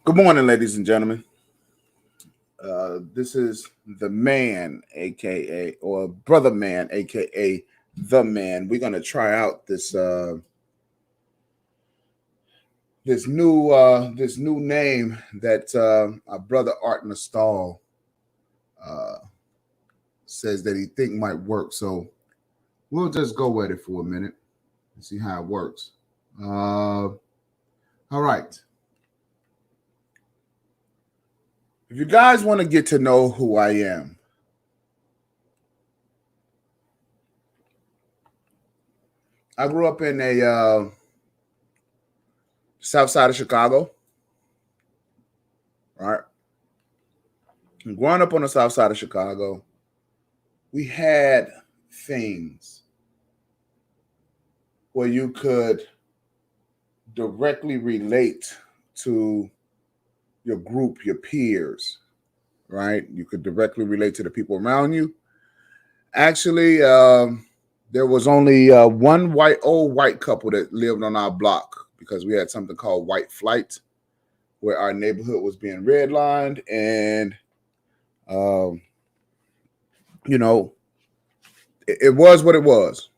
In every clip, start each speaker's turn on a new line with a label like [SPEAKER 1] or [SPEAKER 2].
[SPEAKER 1] Good morning, ladies and gentlemen. This is the man, aka or brother man, aka the man. We're gonna try out this new name that our brother Art Nastal uh, says that he think might work. So we'll just go with it for a minute and see how it works. All right. If you guys want to get to know who I am, I grew up in a south side of Chicago. Right. And growing up on the south side of Chicago, we had things where you could directly relate to your group, your peers, right? You could directly relate to the people around you. Actually, there was only one old white couple that lived on our block because we had something called white flight, where our neighborhood was being redlined, and um, you know, it was what it was,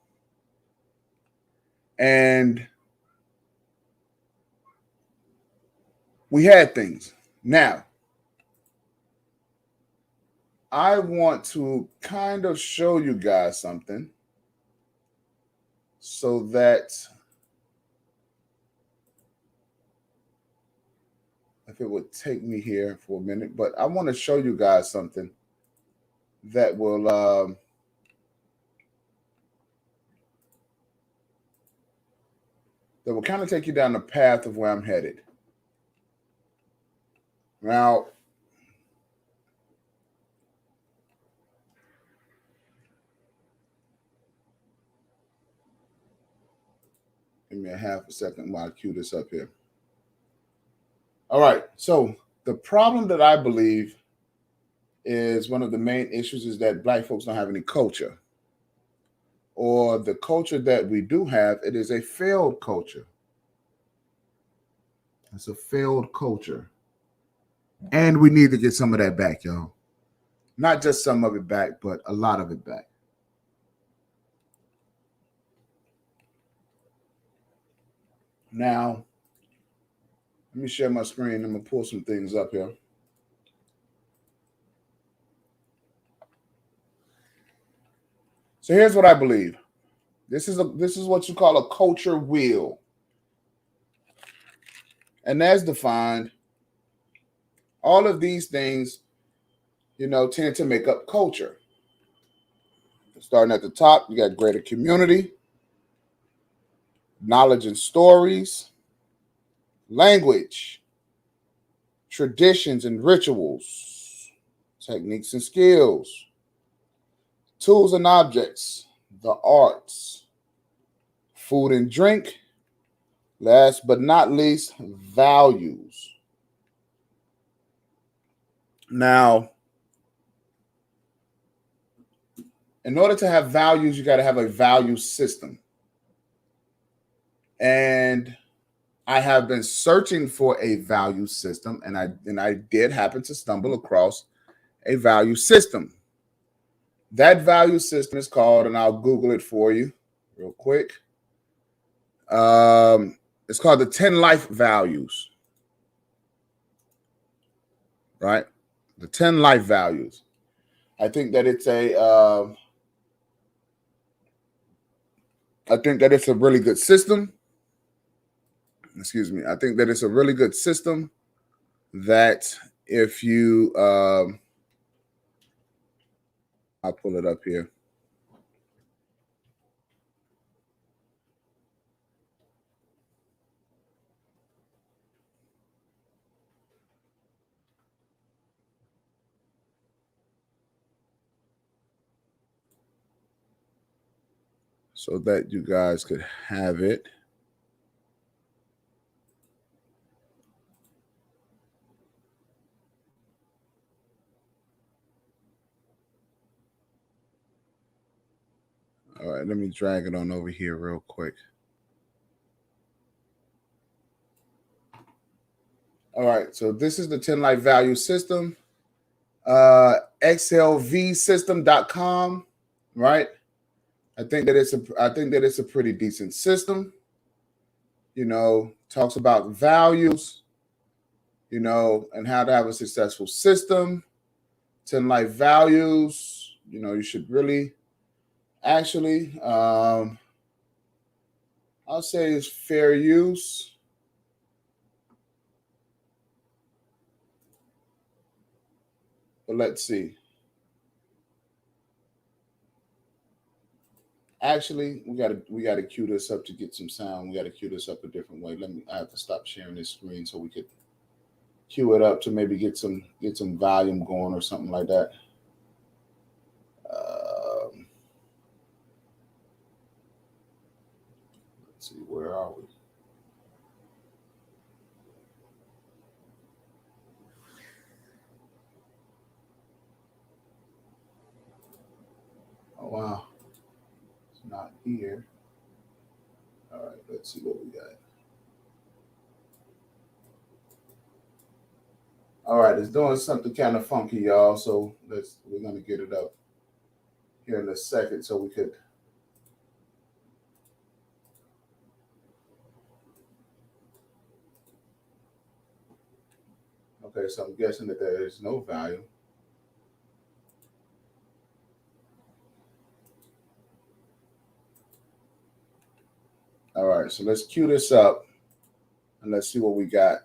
[SPEAKER 1] and we had things. Now, I want to kind of show you guys something so that if it would take me here for a minute, but I want to show you guys something that will kind of take you down the path of where I'm headed. Now, give me a half a second while I cue this up here. All right. So the problem that I believe is one of the main issues is that Black folks don't have any culture. Or the culture that we do have, it is a failed culture. It's a failed culture. And we need to get some of that back, y'all. Not just some of it back, but a lot of it back. Now, let me share my screen. I'm going to pull some things up here. So here's what I believe. This is what you call a culture wheel. And as defined, all of these things, tend to make up culture. Starting at the top, you got greater community, knowledge and stories, language, traditions and rituals, techniques and skills, tools and objects, the arts, food and drink, last but not least, values. Now, in order to have values, you got to have a value system. And I have been searching for a value system, and I did happen to stumble across a value system. That value system is called, and I'll Google it for you real quick. It's called the 10 life values. Right? The 10 life values. I think that it's a really good system. Excuse me. I think that it's a really good system that if you I'll pull it up here. So that you guys could have it. All right, let me drag it on over here real quick. All right, so this is the 10 life value system. xlvsystem.com, right? I think that it's a pretty decent system. You know, talks about values, you know, and how to have a successful system. 10 life values, you know, you should really actually I'll say it's fair use. But let's see. Actually, we gotta cue this up to get some sound. We gotta cue this up a different way. I have to stop sharing this screen so we could cue it up to maybe get some volume going or something like that. Let's see, where are we? Oh wow, it's not here. All right, let's see what we got. All right, it's doing something kind of funky, y'all. So we're gonna get it up here in a second so we could. Okay, so I'm guessing that there is no value. All right, so let's cue this up and let's see what we got.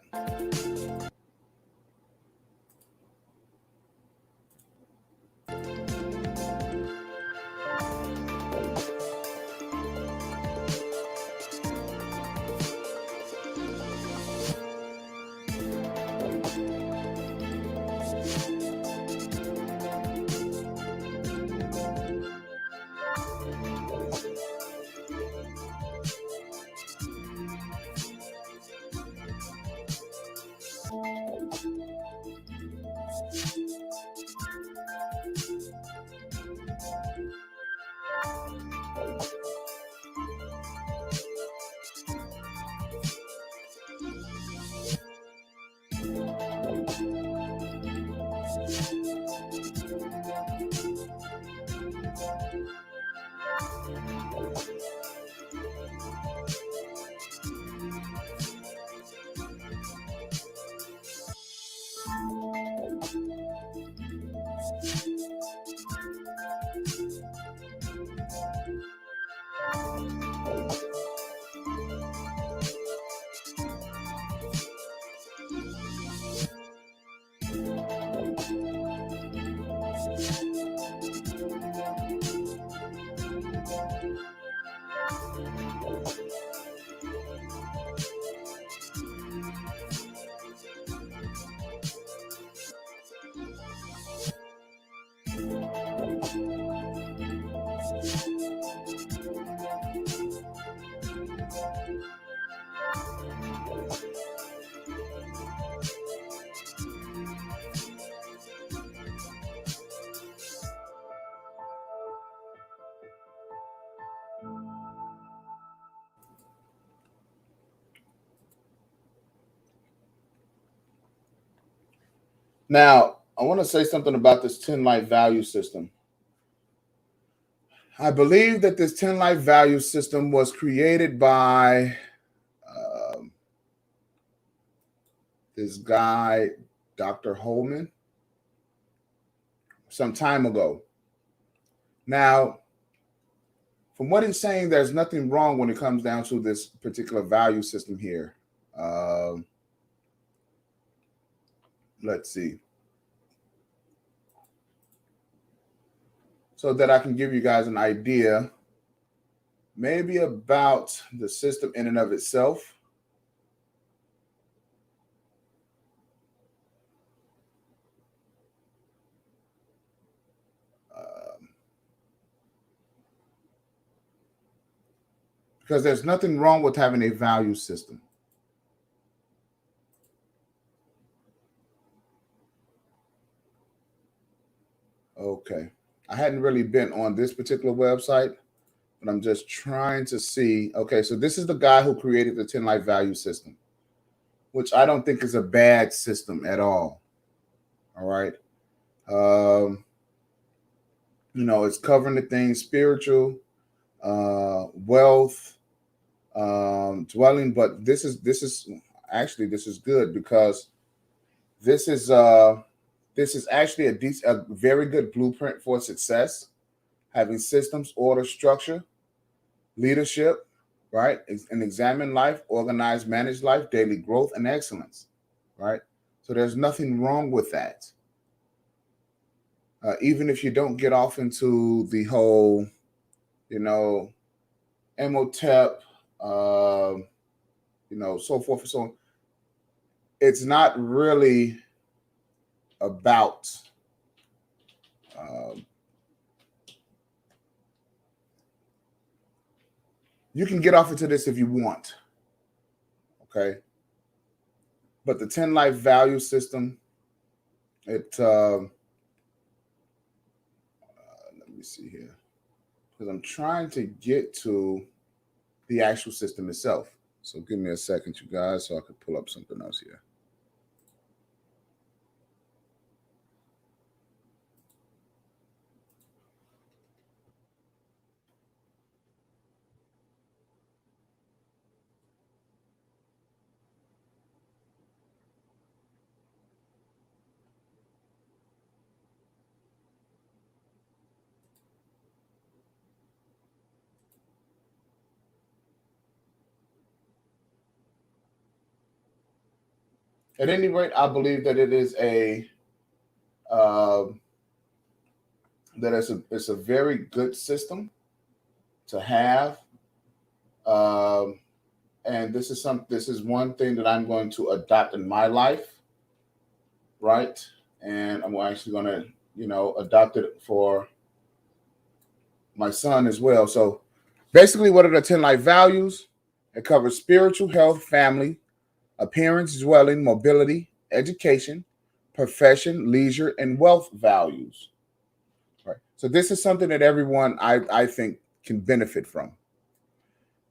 [SPEAKER 1] Now, I want to say something about this 10 life value system. I believe that this 10 life value system was created by this guy, Dr. Holman, some time ago. Now, from what he's saying, there's nothing wrong when it comes down to this particular value system here. Let's see. So that I can give you guys an idea, maybe about the system in and of itself. Because there's nothing wrong with having a value system. Okay. I hadn't really been on this particular website, but I'm just trying to see. Okay, so this is the guy who created the 10 life value system. which I don't think is a bad system at all. All right. Um, it's covering the things spiritual, wealth, dwelling. But this is good because this is actually a very good blueprint for success, having systems, order, structure, leadership, right? And examine life, organize, manage life, daily growth, and excellence, right? So there's nothing wrong with that. Even if you don't get off into the whole, MOTEP, so forth and so on, it's not really about you can get off into this if you want, okay? But the 10 life value system, let me see here, because I'm trying to get to the actual system itself. So give me a second, you guys, so I can pull up something else here. At any rate, I believe that it is it's a very good system to have, and this is one thing that I'm going to adopt in my life, right? And I'm actually going to adopt it for my son as well. So basically, what are the 10 life values? It covers spiritual health, family, appearance, dwelling, mobility, education, profession, leisure, and wealth values. Right. So this is something that everyone I think can benefit from.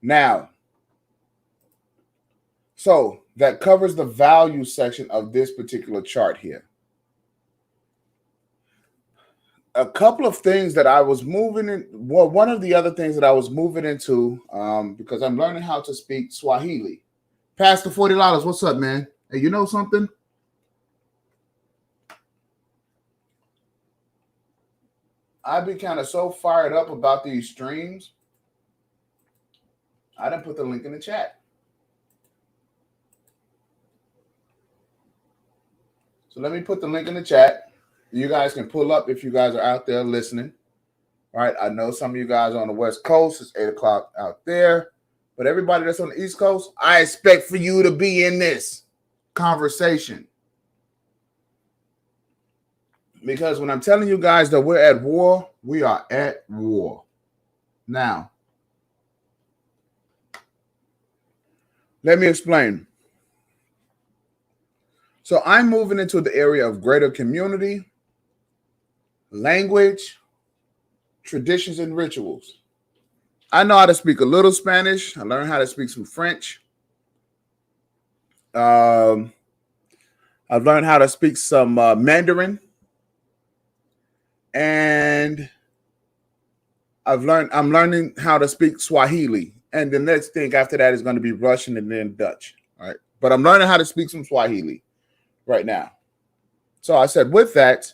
[SPEAKER 1] Now, so that covers the value section of this particular chart here. A couple of things that I was moving in. Well, one of the other things that I was moving into, because I'm learning how to speak Swahili. Pastor $40. What's up, man? Hey, you know something? I've been kind of so fired up about these streams. I didn't put the link in the chat. So let me put the link in the chat. You guys can pull up if you guys are out there listening. All right. I know some of you guys are on the West Coast. It's 8 o'clock out there. But everybody that's on the East Coast, I expect for you to be in this conversation. Because when I'm telling you guys that we're at war, we are at war. Now, let me explain. So I'm moving into the area of greater community, language, traditions, and rituals. I know how to speak a little Spanish. I learned how to speak some French. I've learned how to speak some Mandarin. And I'm learning how to speak Swahili. And the next thing after that is going to be Russian and then Dutch. All right. But I'm learning how to speak some Swahili right now. So I said, with that,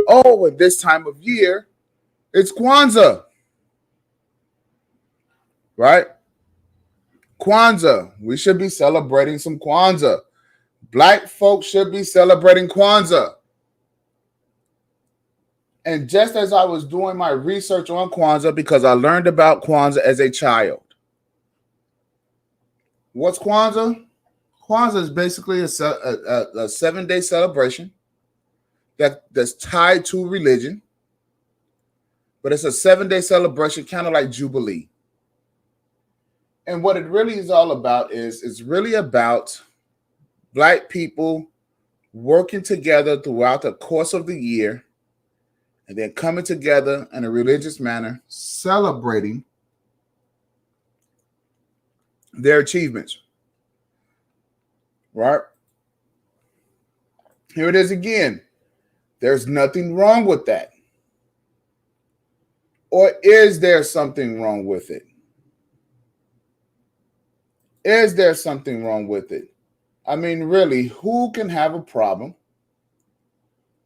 [SPEAKER 1] at this time of year, it's Kwanza. Right? Kwanza. We should be celebrating some Kwanza. Black folks should be celebrating Kwanza. And just as I was doing my research on Kwanza, because I learned about Kwanza as a child. What's Kwanza? Kwanza is basically a 7-day celebration that's tied to religion, but it's a 7-day celebration, kind of like Jubilee. And what it really is all about is it's really about Black people working together throughout the course of the year and then coming together in a religious manner, celebrating their achievements. right? Here it is again. There's nothing wrong with that. Or is there something wrong with it? Is there something wrong with it? I mean, really, who can have a problem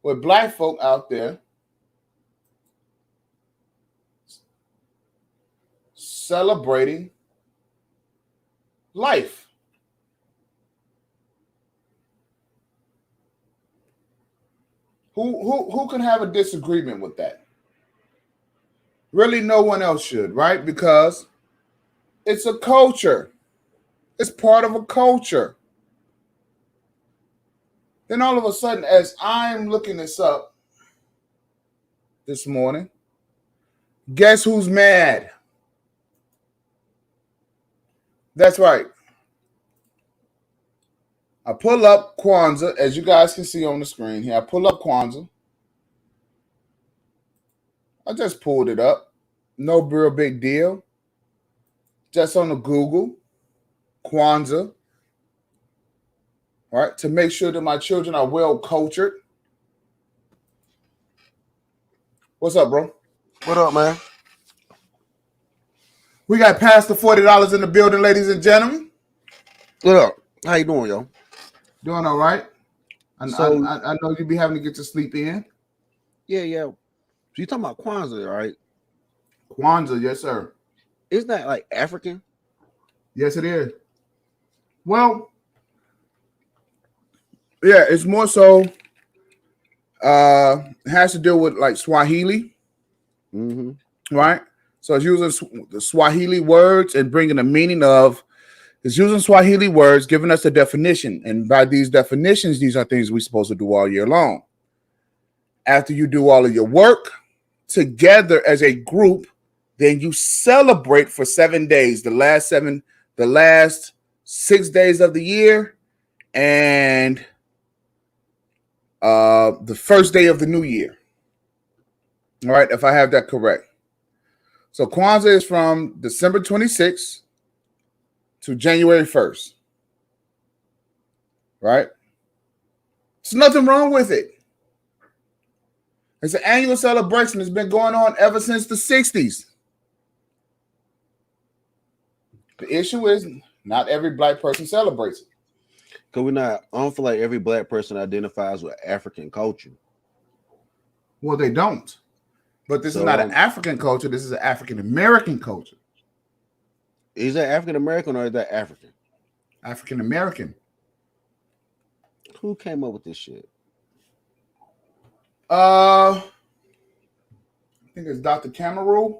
[SPEAKER 1] with black folk out there celebrating life? Who can have a disagreement with that? Really, no one else should, right? Because it's a culture. It's part of a culture. Then all of a sudden, as I'm looking this up this morning, guess who's mad? That's right. I pull up Kwanza, as you guys can see on the screen here. I pull up Kwanza. I just pulled it up. No real big deal. Just on the Google, Kwanza. All right, to make sure that my children are well cultured. What's up, bro?
[SPEAKER 2] What up, man?
[SPEAKER 1] We got past the $40 in the building, ladies and gentlemen.
[SPEAKER 2] What up? How you doing, yo?
[SPEAKER 1] Doing all right. I know you be having to get your sleep in.
[SPEAKER 2] Yeah. So you talking about Kwanzaa, right?
[SPEAKER 1] Kwanzaa, yes, sir.
[SPEAKER 2] Isn't that like African?
[SPEAKER 1] Yes, it is. Well, yeah, it's more so it has to do with like Swahili, right? So it's using the Swahili words and bringing the meaning of, it's using Swahili words, giving us a definition. And by these definitions, these are things we're supposed to do all year long. After you do all of your work together as a group, then you celebrate for 7 days, the last 6 days of the year, and the first day of the new year. All right, if I have that correct. So Kwanzaa is from December 26th to January 1st. Right? There's nothing wrong with it. It's an annual celebration that's been going on ever since the 60s. The issue is not every black person celebrates it.
[SPEAKER 2] Because I don't feel like every black person identifies with African culture.
[SPEAKER 1] Well, they don't. But this is not an African culture. This is an African American culture.
[SPEAKER 2] Is that African American or is that African?
[SPEAKER 1] African American.
[SPEAKER 2] Who came up with this shit?
[SPEAKER 1] I think it's Dr. Cameron.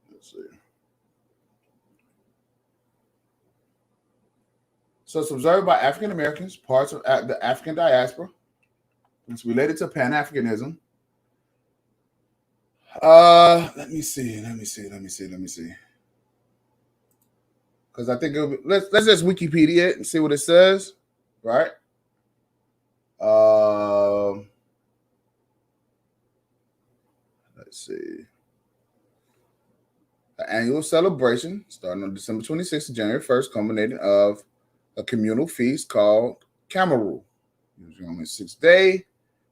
[SPEAKER 1] Let's see. So it's observed by African Americans, parts of the African diaspora. It's related to Pan-Africanism. Let me see. Because I think let's just Wikipedia it and see what it says, right? Let's see. An annual celebration starting on December 26th to January 1st, culminating of a communal feast called Kamaru. Usually on the 6th day,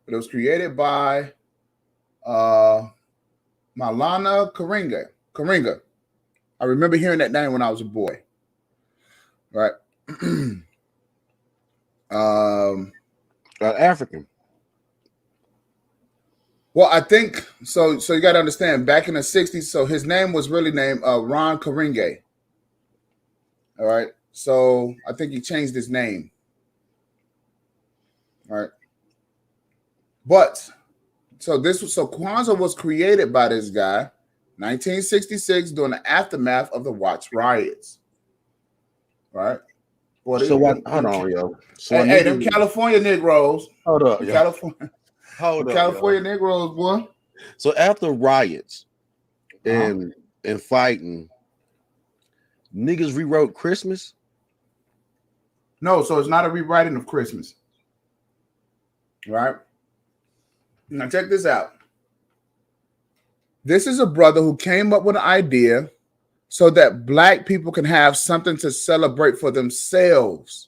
[SPEAKER 1] but it was created by Malana Karinga. I remember hearing that name when I was a boy. Right.
[SPEAKER 2] African.
[SPEAKER 1] Well, I think so. So you got to understand, back in the 60s, so his name was really named Ron Karinga. All right. So I think he changed his name. All right. But so Kwanzaa was created by this guy, 1966, during the aftermath of the Watts riots. Right.
[SPEAKER 2] Boy, so what? Hold on, yo.
[SPEAKER 1] So hey, them California Negroes.
[SPEAKER 2] Hold up,
[SPEAKER 1] California Negroes, boy.
[SPEAKER 2] So after riots and fighting, niggas rewrote Christmas.
[SPEAKER 1] No, so it's not a rewriting of Christmas. Right? Now check this out. This is a brother who came up with an idea so that black people can have something to celebrate for themselves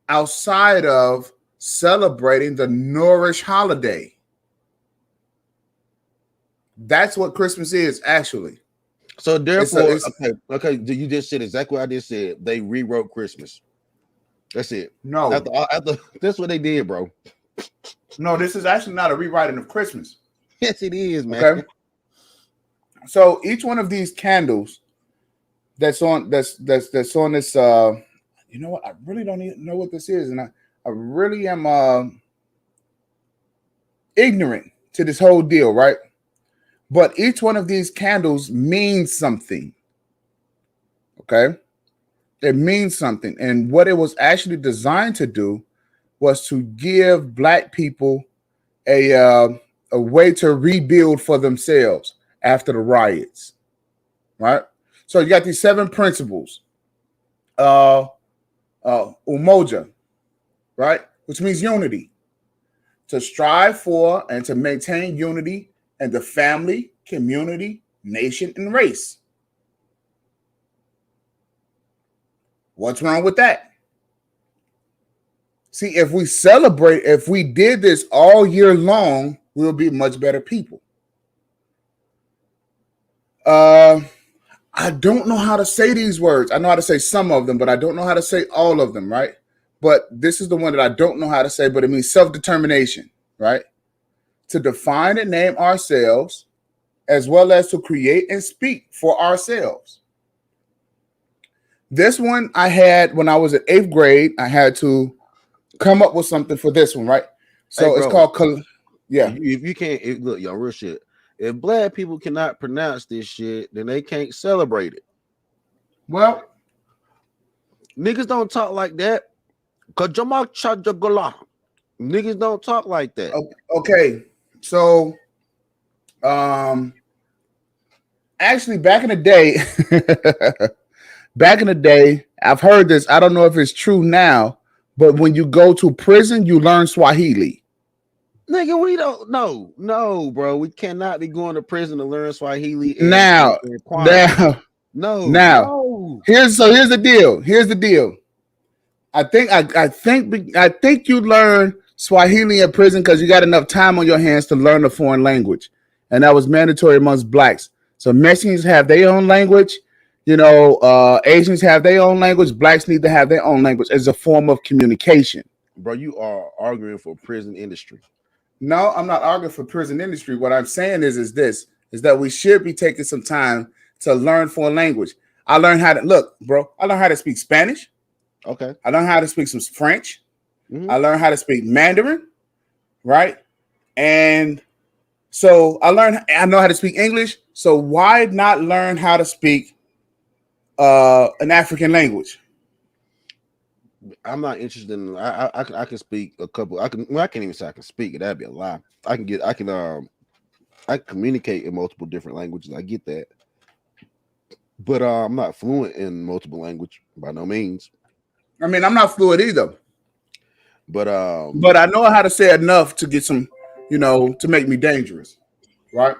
[SPEAKER 1] outside of celebrating the Nourish holiday. That's what Christmas is, actually.
[SPEAKER 2] So therefore,
[SPEAKER 1] It's
[SPEAKER 2] okay, you just said exactly what I just said. They rewrote Christmas. That's it.
[SPEAKER 1] no,
[SPEAKER 2] After that's what they did, bro.
[SPEAKER 1] no. This is actually not a rewriting of Christmas.
[SPEAKER 2] Yes, it is, man.
[SPEAKER 1] Okay. So each one of these candles that's on this you know what, I really don't even know what this is, and I really am ignorant to this whole deal, right? But each one of these candles means something. Okay, it means something, and what it was actually designed to do was to give black people a way to rebuild for themselves after the riots, right? So you got these 7 principles, umoja, right, which means unity, to strive for and to maintain unity in the family, community, nation, and race. What's wrong with that? See, if we did this all year long, we'll be much better people. I don't know how to say these words. I know how to say some of them, but I don't know how to say all of them, right? But this is the one that I don't know how to say, but it means self-determination, right? To define and name ourselves, as well as to create and speak for ourselves. This one I had when I was in 8th grade. I had to come up with something for this one, right? So
[SPEAKER 2] Hey,
[SPEAKER 1] it's
[SPEAKER 2] bro,
[SPEAKER 1] called, yeah.
[SPEAKER 2] if you can't look, y'all, real shit. If black people cannot pronounce this shit, then they can't celebrate it.
[SPEAKER 1] Well,
[SPEAKER 2] Niggas don't talk like that. Niggas don't talk like that.
[SPEAKER 1] okay. So, actually, back in the day, I've heard this. I don't know if it's true now, but when you go to prison, you learn Swahili.
[SPEAKER 2] Nigga, we don't know. No, bro. We cannot be going to prison to learn Swahili and
[SPEAKER 1] Now,
[SPEAKER 2] Kwanza.
[SPEAKER 1] now,
[SPEAKER 2] No.
[SPEAKER 1] here's the deal. Here's the deal. I think you learn Swahili in prison because you got enough time on your hands to learn a foreign language, and that was mandatory amongst blacks. So Mexicans have their own language. Asians have their own language. Blacks need to have their own language as a form of communication.
[SPEAKER 2] Bro, you are arguing for prison industry.
[SPEAKER 1] No, I'm not arguing for prison industry. What I'm saying is that we should be taking some time to learn foreign language. I learned how to speak Spanish.
[SPEAKER 2] Okay.
[SPEAKER 1] I learned how to speak some French. Mm-hmm. I learned how to speak Mandarin, right? And so I know how to speak English. So why not learn how to speak an African language?
[SPEAKER 2] I'm not interested in. I can speak a couple. I can't even say I can speak it. That'd be a lie. I can communicate in multiple different languages. I get that, but I'm not fluent in multiple language by no means.
[SPEAKER 1] I mean, I'm not fluent either,
[SPEAKER 2] but
[SPEAKER 1] I know how to say enough to get some, to make me dangerous, right?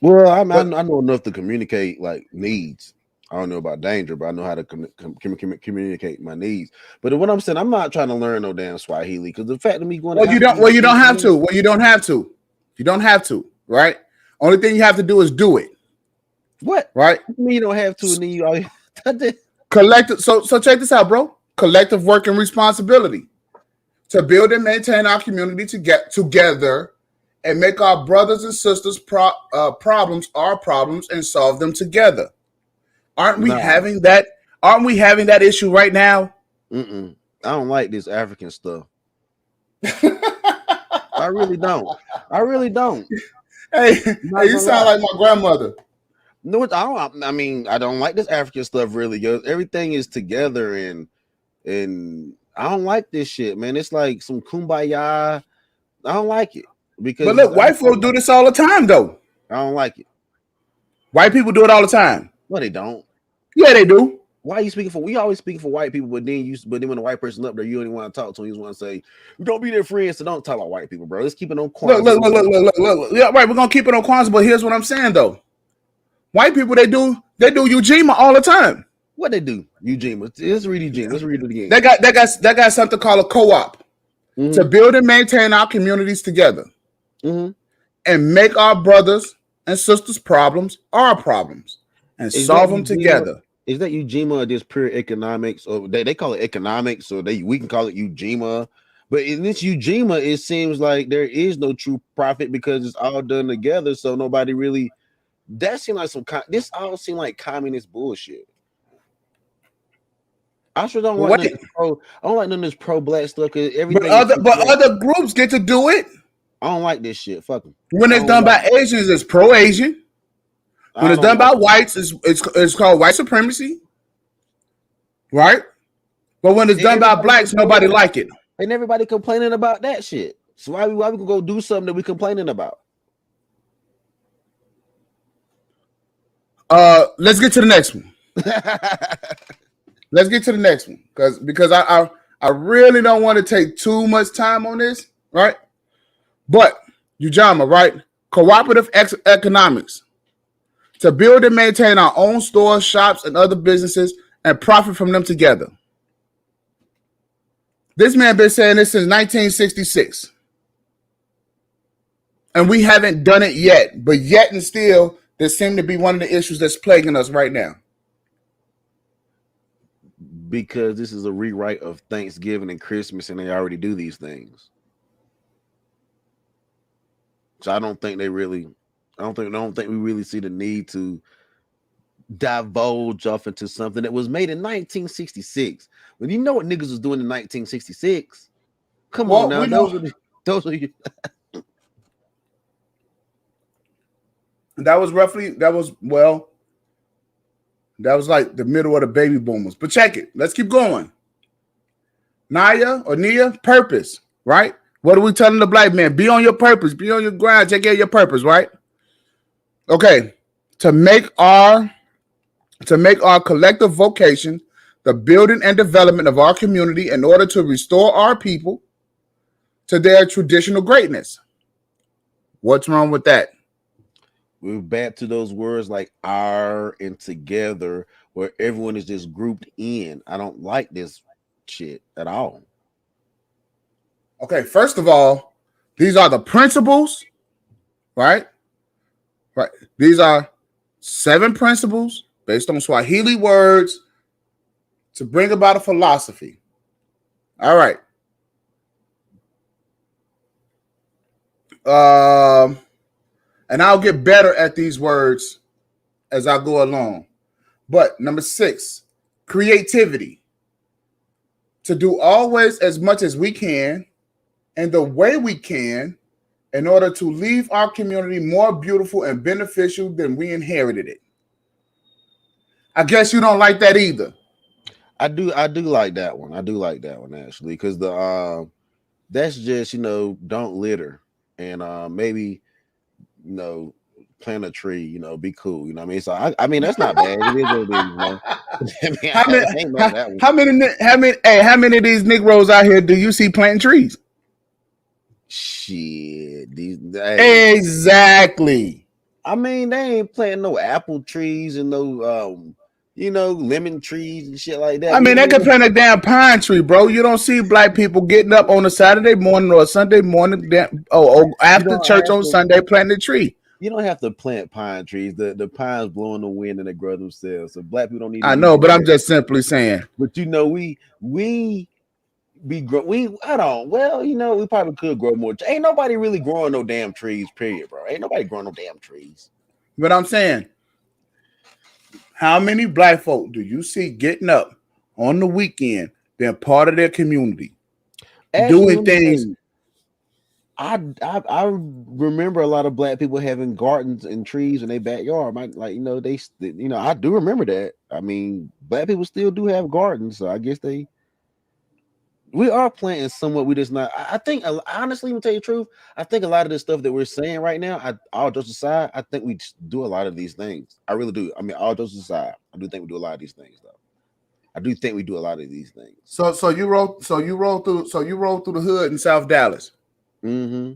[SPEAKER 2] Well, I know enough to communicate like needs. I don't know about danger, but I know how to communicate my needs. But what I'm saying, I'm not trying to learn no damn Swahili because the fact of me going,
[SPEAKER 1] you don't have to. You don't have to, right? Only thing you have to do is do it.
[SPEAKER 2] What?
[SPEAKER 1] Right?
[SPEAKER 2] What do you mean you don't have to, and then you
[SPEAKER 1] collective. So check this out, bro. Collective work and responsibility to build and maintain our community to get together and make our brothers and sisters problems our problems and solve them together. Aren't we having that? Aren't we having that issue right now?
[SPEAKER 2] I don't like this African stuff. I really don't.
[SPEAKER 1] Hey, you sound like my grandmother.
[SPEAKER 2] No, I don't. I mean, I don't like this African stuff. Really, everything is together, and I don't like this shit, man. It's like some kumbaya. I don't like it because.
[SPEAKER 1] But look, white folks do this all the time, though.
[SPEAKER 2] I don't like it.
[SPEAKER 1] White people do it all the time.
[SPEAKER 2] No, they don't.
[SPEAKER 1] Yeah, they do.
[SPEAKER 2] Why are you speaking for? We always speaking for white people, but then when the white person up there, you don't even want to talk to them. You just want to say, "Don't be their friends." So don't talk about white people, bro. Let's keep it on Kwanza.
[SPEAKER 1] Look. Yeah, right. We're gonna keep it on Kwanza, but here's what I'm saying, though. White people, they do Ujima all the time.
[SPEAKER 2] What they do? Eugene. Let's read Eugene. Let's read it again.
[SPEAKER 1] They got something called a co-op to build and maintain our communities together and make our brothers and sisters' problems our problems and solve them together.
[SPEAKER 2] Is that Ujima or just pure economics? Or they call it economics, or we can call it Ujima. But in this Ujima, it seems like there is no true profit because it's all done together. So nobody really. That seems like this all seem like communist bullshit. I sure don't like none I don't like none of this pro black stuff.
[SPEAKER 1] But other groups get to do it.
[SPEAKER 2] I don't like this shit. Fuck them.
[SPEAKER 1] When it's done by Asians, it's pro Asian. When it's done by whites, it's called white supremacy, right? But when it's done by blacks, nobody like it.
[SPEAKER 2] And everybody complaining about that shit. So why we can go do something that we complaining about?
[SPEAKER 1] Let's get to the next one. Let's get to the next one because I really don't want to take too much time on this, right? But Ujama, right? Cooperative economics to build and maintain our own stores, shops, and other businesses and profit from them together. This man been saying this since 1966. And we haven't done it yet. But yet and still, this seems to be one of the issues that's plaguing us right now.
[SPEAKER 2] Because this is a rewrite of Thanksgiving and Christmas, and they already do these things. So I don't think we really see the need to divulge off into something that was made in 1966. When you know what niggas was doing in 1966, come on now, those are you.
[SPEAKER 1] That was like the middle of the baby boomers. But check it. Let's keep going. Nia, purpose, right? What are we telling the black man? Be on your purpose. Be on your grind. Take care of your purpose, right? Okay. To make our collective vocation the building and development of our community in order to restore our people to their traditional greatness. What's wrong with that?
[SPEAKER 2] We're back to those words like "our" and "together," where everyone is just grouped in. I don't like this shit at all.
[SPEAKER 1] Okay, first of all, these are the principles, right? Right. These are 7 principles based on Swahili words to bring about a philosophy. All right. And I'll get better at these words as I go along. But number 6, creativity. To do always as much as we can and the way we can in order to leave our community more beautiful and beneficial than we inherited it. I guess you don't like that either.
[SPEAKER 2] I do like that one. I do like that one actually, because that's just, don't litter and maybe plant a tree, be cool. You know what I mean? So I mean that's not bad. It is what it is,
[SPEAKER 1] How many of these Negroes out here do you see planting trees?
[SPEAKER 2] Shit,
[SPEAKER 1] exactly.
[SPEAKER 2] I mean, they ain't planting no apple trees and no lemon trees and shit like that.
[SPEAKER 1] I mean, they can plant a damn pine tree, bro. You don't see black people getting up on a Saturday morning or a Sunday morning or after church on Sunday planting a tree.
[SPEAKER 2] You don't have to plant pine trees. The pines blow in the wind and they grow themselves. So black people don't need.
[SPEAKER 1] I know, but I'm just simply saying.
[SPEAKER 2] But we probably could grow more. Ain't nobody really growing no damn trees, period, bro. Ain't nobody growing no damn trees.
[SPEAKER 1] But I'm saying, how many black folk do you see getting up on the weekend, being part of their community, doing things?
[SPEAKER 2] I remember a lot of black people having gardens and trees in their backyard. I do remember that. I mean, black people still do have gardens, so I guess we are planting somewhat. We just not. I think, honestly, to tell you the truth, I think a lot of this stuff that we're saying right now, all jokes aside, I think we do a lot of these things. I really do. I mean, all jokes aside, I do think we do a lot of these things, though. I do think we do a lot of these things.
[SPEAKER 1] So you roll through the hood in South
[SPEAKER 2] Mm-hmm.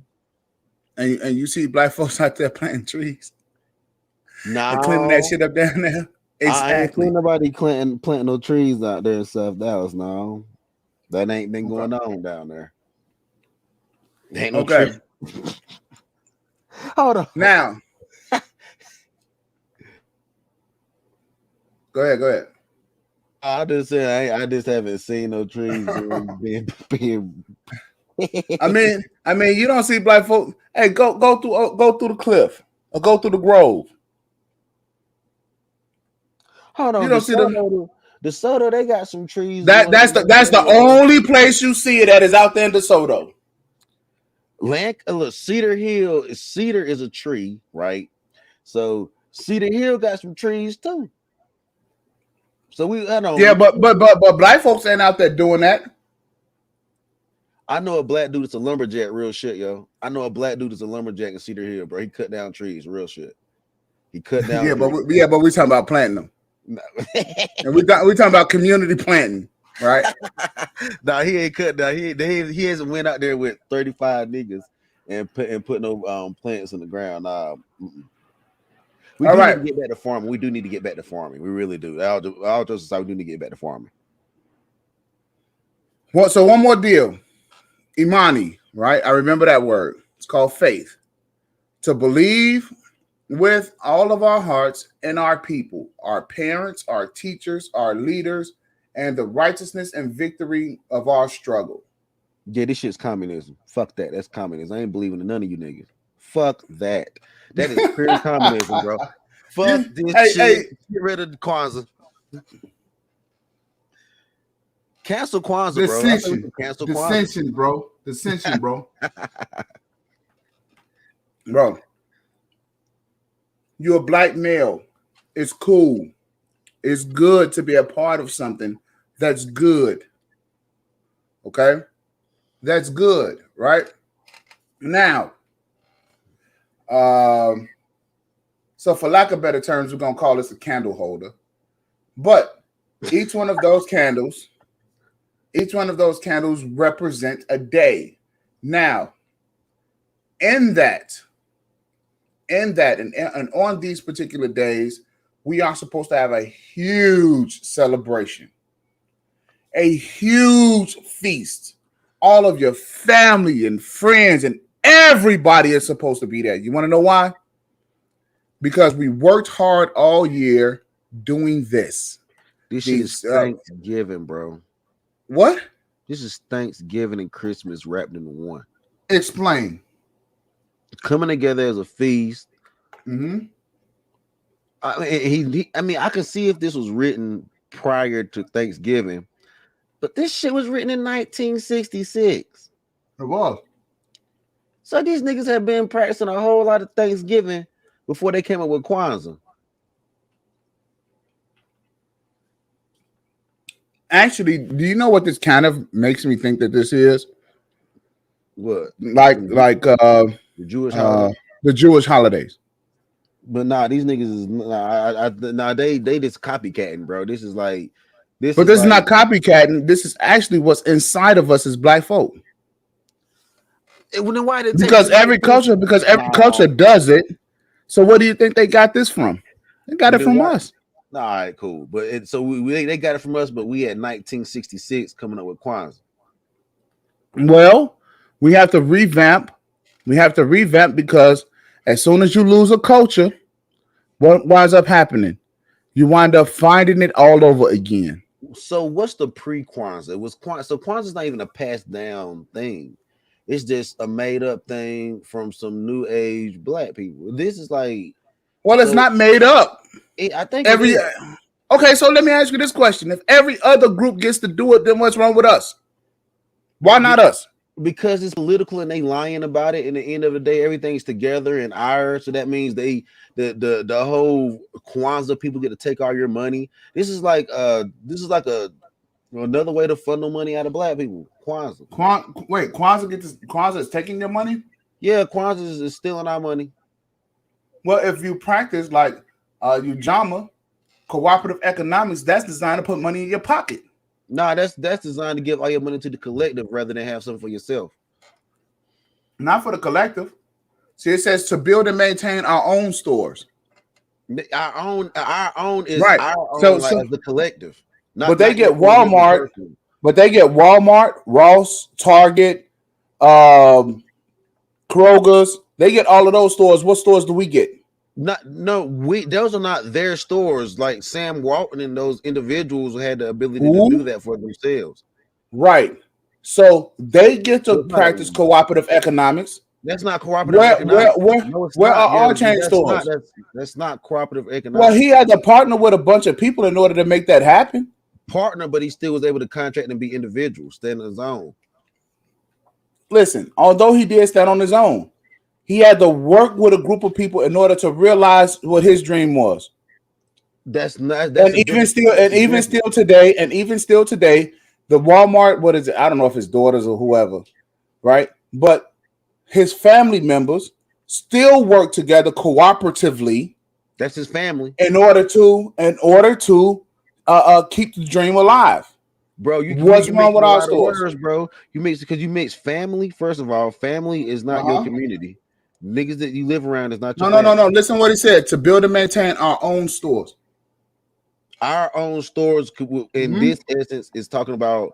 [SPEAKER 1] And you see black folks out there planting trees. and cleaning that
[SPEAKER 2] No,
[SPEAKER 1] shit up down there.
[SPEAKER 2] I ain't
[SPEAKER 1] Exactly.
[SPEAKER 2] seen nobody planting no trees out there in South Dallas. No, that ain't been
[SPEAKER 1] Okay.
[SPEAKER 2] going on down there. There ain't no
[SPEAKER 1] Okay.
[SPEAKER 2] tree. Hold on.
[SPEAKER 1] Now, go ahead. Go ahead.
[SPEAKER 2] I just said I just haven't seen no trees being
[SPEAKER 1] I mean, you don't see black folk. Hey, go through the cliff or go through the grove.
[SPEAKER 2] Hold
[SPEAKER 1] You
[SPEAKER 2] on.
[SPEAKER 1] don't see them.
[SPEAKER 2] DeSoto, they got some trees going
[SPEAKER 1] That's the only place you see it that is out there in DeSoto.
[SPEAKER 2] Look, Cedar is a tree, right? So Cedar Hill got some trees too. So
[SPEAKER 1] Yeah, but black folks ain't out there doing that.
[SPEAKER 2] I know a black dude that's a lumberjack, real shit, yo. I know a black dude that's a lumberjack in Cedar Hill, bro. He cut down trees, real shit. He cut down
[SPEAKER 1] Yeah,
[SPEAKER 2] trees.
[SPEAKER 1] but we talking about planting them, and we talking about community planting, right?
[SPEAKER 2] Nah, he ain't cut down. He hasn't went out there with 35 niggas and put no plants in the ground. We
[SPEAKER 1] All
[SPEAKER 2] do need
[SPEAKER 1] right.
[SPEAKER 2] to get back to farming. We do need to get back to farming. We really do. All jokes aside, we do need to get back to farming.
[SPEAKER 1] Well, so one more deal. Imani, right? I remember that word. It's called faith. To believe with all of our hearts in our people, our parents, our teachers, our leaders, and the righteousness and victory of our struggle.
[SPEAKER 2] Yeah, this shit's communism. Fuck that. That's communism. I ain't believing in none of you niggas. Fuck that. That is pure communism, bro. Fuck this shit.
[SPEAKER 1] Hey.
[SPEAKER 2] Get rid of the Kwanzaa. Cancel Kwanzaa, bro.
[SPEAKER 1] Dissension.
[SPEAKER 2] Cancel
[SPEAKER 1] Dissension,
[SPEAKER 2] Kwanzaa.
[SPEAKER 1] bro. Dissension, bro. Bro. You're a black male. It's cool. It's good to be a part of something that's good. Okay? That's good, right? Now, so for lack of better terms, we're gonna call this a candle holder. But each one of those candles represent a day. Now, and on these particular days, we are supposed to have a huge celebration, a huge feast. All of your family and friends and everybody is supposed to be there. You want to know why? Because we worked hard all year doing this.
[SPEAKER 2] This shit is Thanksgiving, bro.
[SPEAKER 1] What?
[SPEAKER 2] This is Thanksgiving and Christmas wrapped into one.
[SPEAKER 1] Explain.
[SPEAKER 2] Coming together as a feast.
[SPEAKER 1] Mm-hmm.
[SPEAKER 2] I mean, I can see if this was written prior to Thanksgiving, but this shit was written in 1966.
[SPEAKER 1] It was.
[SPEAKER 2] So these niggas have been practicing a whole lot of Thanksgiving before they came up with Kwanzaa.
[SPEAKER 1] Actually, do you know what this kind of makes me think that this is?
[SPEAKER 2] What?
[SPEAKER 1] Like
[SPEAKER 2] the Jewish holidays.
[SPEAKER 1] The Jewish holidays.
[SPEAKER 2] But nah, these niggas is they just copycatting, bro. This is like this.
[SPEAKER 1] But this is not copycatting. This is actually what's inside of us as black folk.
[SPEAKER 2] Then why did
[SPEAKER 1] because every culture does it. So what do you think they got this from? They got it from us.
[SPEAKER 2] All right, cool. But they got it from us, but we had 1966 coming up with Kwanzaa.
[SPEAKER 1] Well, we have to revamp. We have to revamp because as soon as you lose a culture, what winds up happening? You wind up finding it all over again.
[SPEAKER 2] So what's the pre-Kwanzaa? So Kwanzaa's not even a passed down thing. It's just a made up thing from some new age black people. This is like,
[SPEAKER 1] well, it's not made up.
[SPEAKER 2] I think
[SPEAKER 1] okay. So let me ask you this question: if every other group gets to do it, then what's wrong with us? Why not us?
[SPEAKER 2] Because it's political and they lying about it. In the end of the day, everything's together and ours. So that means the whole Kwanzaa people get to take all your money. This is like another way to funnel money out of black people. Kwanzaa.
[SPEAKER 1] Kwanzaa is taking your money?
[SPEAKER 2] Yeah, Kwanzaa is stealing our money.
[SPEAKER 1] Well, if you practice like Ujamaa, cooperative economics, that's designed to put money in your pocket.
[SPEAKER 2] Nah, that's designed to give all your money to the collective rather than have something for yourself.
[SPEAKER 1] Not for the collective. See, it says to build and maintain our own stores.
[SPEAKER 2] Our own is
[SPEAKER 1] Right.
[SPEAKER 2] our
[SPEAKER 1] So
[SPEAKER 2] own, like
[SPEAKER 1] so
[SPEAKER 2] as the collective,
[SPEAKER 1] but they
[SPEAKER 2] not
[SPEAKER 1] get
[SPEAKER 2] your individual
[SPEAKER 1] Walmart,
[SPEAKER 2] person.
[SPEAKER 1] Ross, Target, Kroger's. They get all of those stores. What stores do we get?
[SPEAKER 2] Not no, we those are not their stores. Like Sam Walton and those individuals had the ability to do
[SPEAKER 1] Who?
[SPEAKER 2] that for themselves.
[SPEAKER 1] Right. So they get
[SPEAKER 2] So
[SPEAKER 1] to
[SPEAKER 2] it's not a
[SPEAKER 1] practice cooperative economics.
[SPEAKER 2] that's not cooperative
[SPEAKER 1] Where where
[SPEAKER 2] economics.
[SPEAKER 1] where
[SPEAKER 2] No, it's
[SPEAKER 1] where
[SPEAKER 2] not.
[SPEAKER 1] are
[SPEAKER 2] Yeah,
[SPEAKER 1] our chain
[SPEAKER 2] that's not
[SPEAKER 1] stores?
[SPEAKER 2] that's not cooperative
[SPEAKER 1] Well, he
[SPEAKER 2] economics.
[SPEAKER 1] had to partner with a bunch of people in order to make that happen.
[SPEAKER 2] Partner, but he still was able to contract and be individual, stand on his own.
[SPEAKER 1] Listen, although he did stand on his own, he had to work with a group of people in order to realize what his dream was.
[SPEAKER 2] That's
[SPEAKER 1] And
[SPEAKER 2] a
[SPEAKER 1] even
[SPEAKER 2] different
[SPEAKER 1] still,
[SPEAKER 2] that's a different
[SPEAKER 1] even still today, the Walmart, what is it? I don't know if it's daughters or whoever, right? But his family members still work together cooperatively
[SPEAKER 2] that's his family.
[SPEAKER 1] in order to keep the dream alive.
[SPEAKER 2] Bro,
[SPEAKER 1] What's
[SPEAKER 2] you
[SPEAKER 1] wrong
[SPEAKER 2] mixing
[SPEAKER 1] with
[SPEAKER 2] a
[SPEAKER 1] our
[SPEAKER 2] lot of
[SPEAKER 1] stores?
[SPEAKER 2] words, bro. You mix family. First of all, family is not your
[SPEAKER 1] Uh-huh.
[SPEAKER 2] community. Niggas that you live around is not your
[SPEAKER 1] No, no, no,
[SPEAKER 2] family.
[SPEAKER 1] no. Listen what he said. To build and maintain our own stores.
[SPEAKER 2] Our own stores in
[SPEAKER 1] Mm-hmm.
[SPEAKER 2] this instance is talking about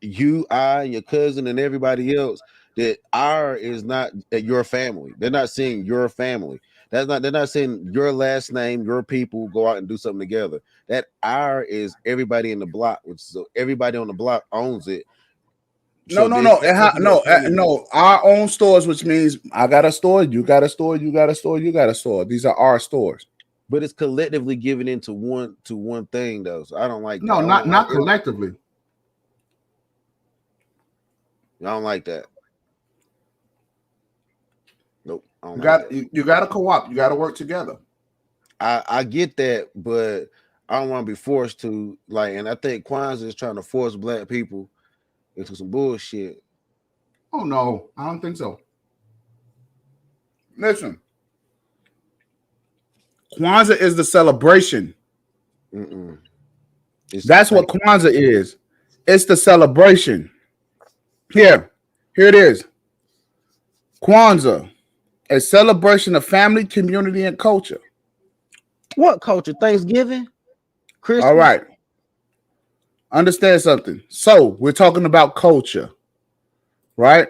[SPEAKER 2] you, I, and your cousin, and everybody else. That our is not your family. They're not saying your family. That's not. They're not saying your last name, your people go out and do something together. That our is everybody in the block, which so everybody on the block owns it.
[SPEAKER 1] No,
[SPEAKER 2] So
[SPEAKER 1] no,
[SPEAKER 2] this
[SPEAKER 1] no,
[SPEAKER 2] that's what family
[SPEAKER 1] no.
[SPEAKER 2] is.
[SPEAKER 1] Our own stores, which means I got a store, you got a store, you got a store, you got a store. These are our stores.
[SPEAKER 2] But it's collectively given into one thing though. So I don't like that.
[SPEAKER 1] No, not collectively.
[SPEAKER 2] I don't like that. Nope, I don't
[SPEAKER 1] You
[SPEAKER 2] like
[SPEAKER 1] got
[SPEAKER 2] that.
[SPEAKER 1] you got to co-op. You got to work together.
[SPEAKER 2] I get that, but I don't want to be forced to like. And I think Kwanzaa is trying to force black people into some bullshit.
[SPEAKER 1] Oh no, I don't think so. Listen, Kwanzaa is the celebration.
[SPEAKER 2] Mm-mm. It's
[SPEAKER 1] That's what
[SPEAKER 2] like
[SPEAKER 1] Kwanzaa is. It's the celebration. Here it is. Kwanzaa, a celebration of family, community, and culture.
[SPEAKER 2] what culture? Thanksgiving,
[SPEAKER 1] All
[SPEAKER 2] Christmas.
[SPEAKER 1] right. Understand something. So we're talking about culture, right?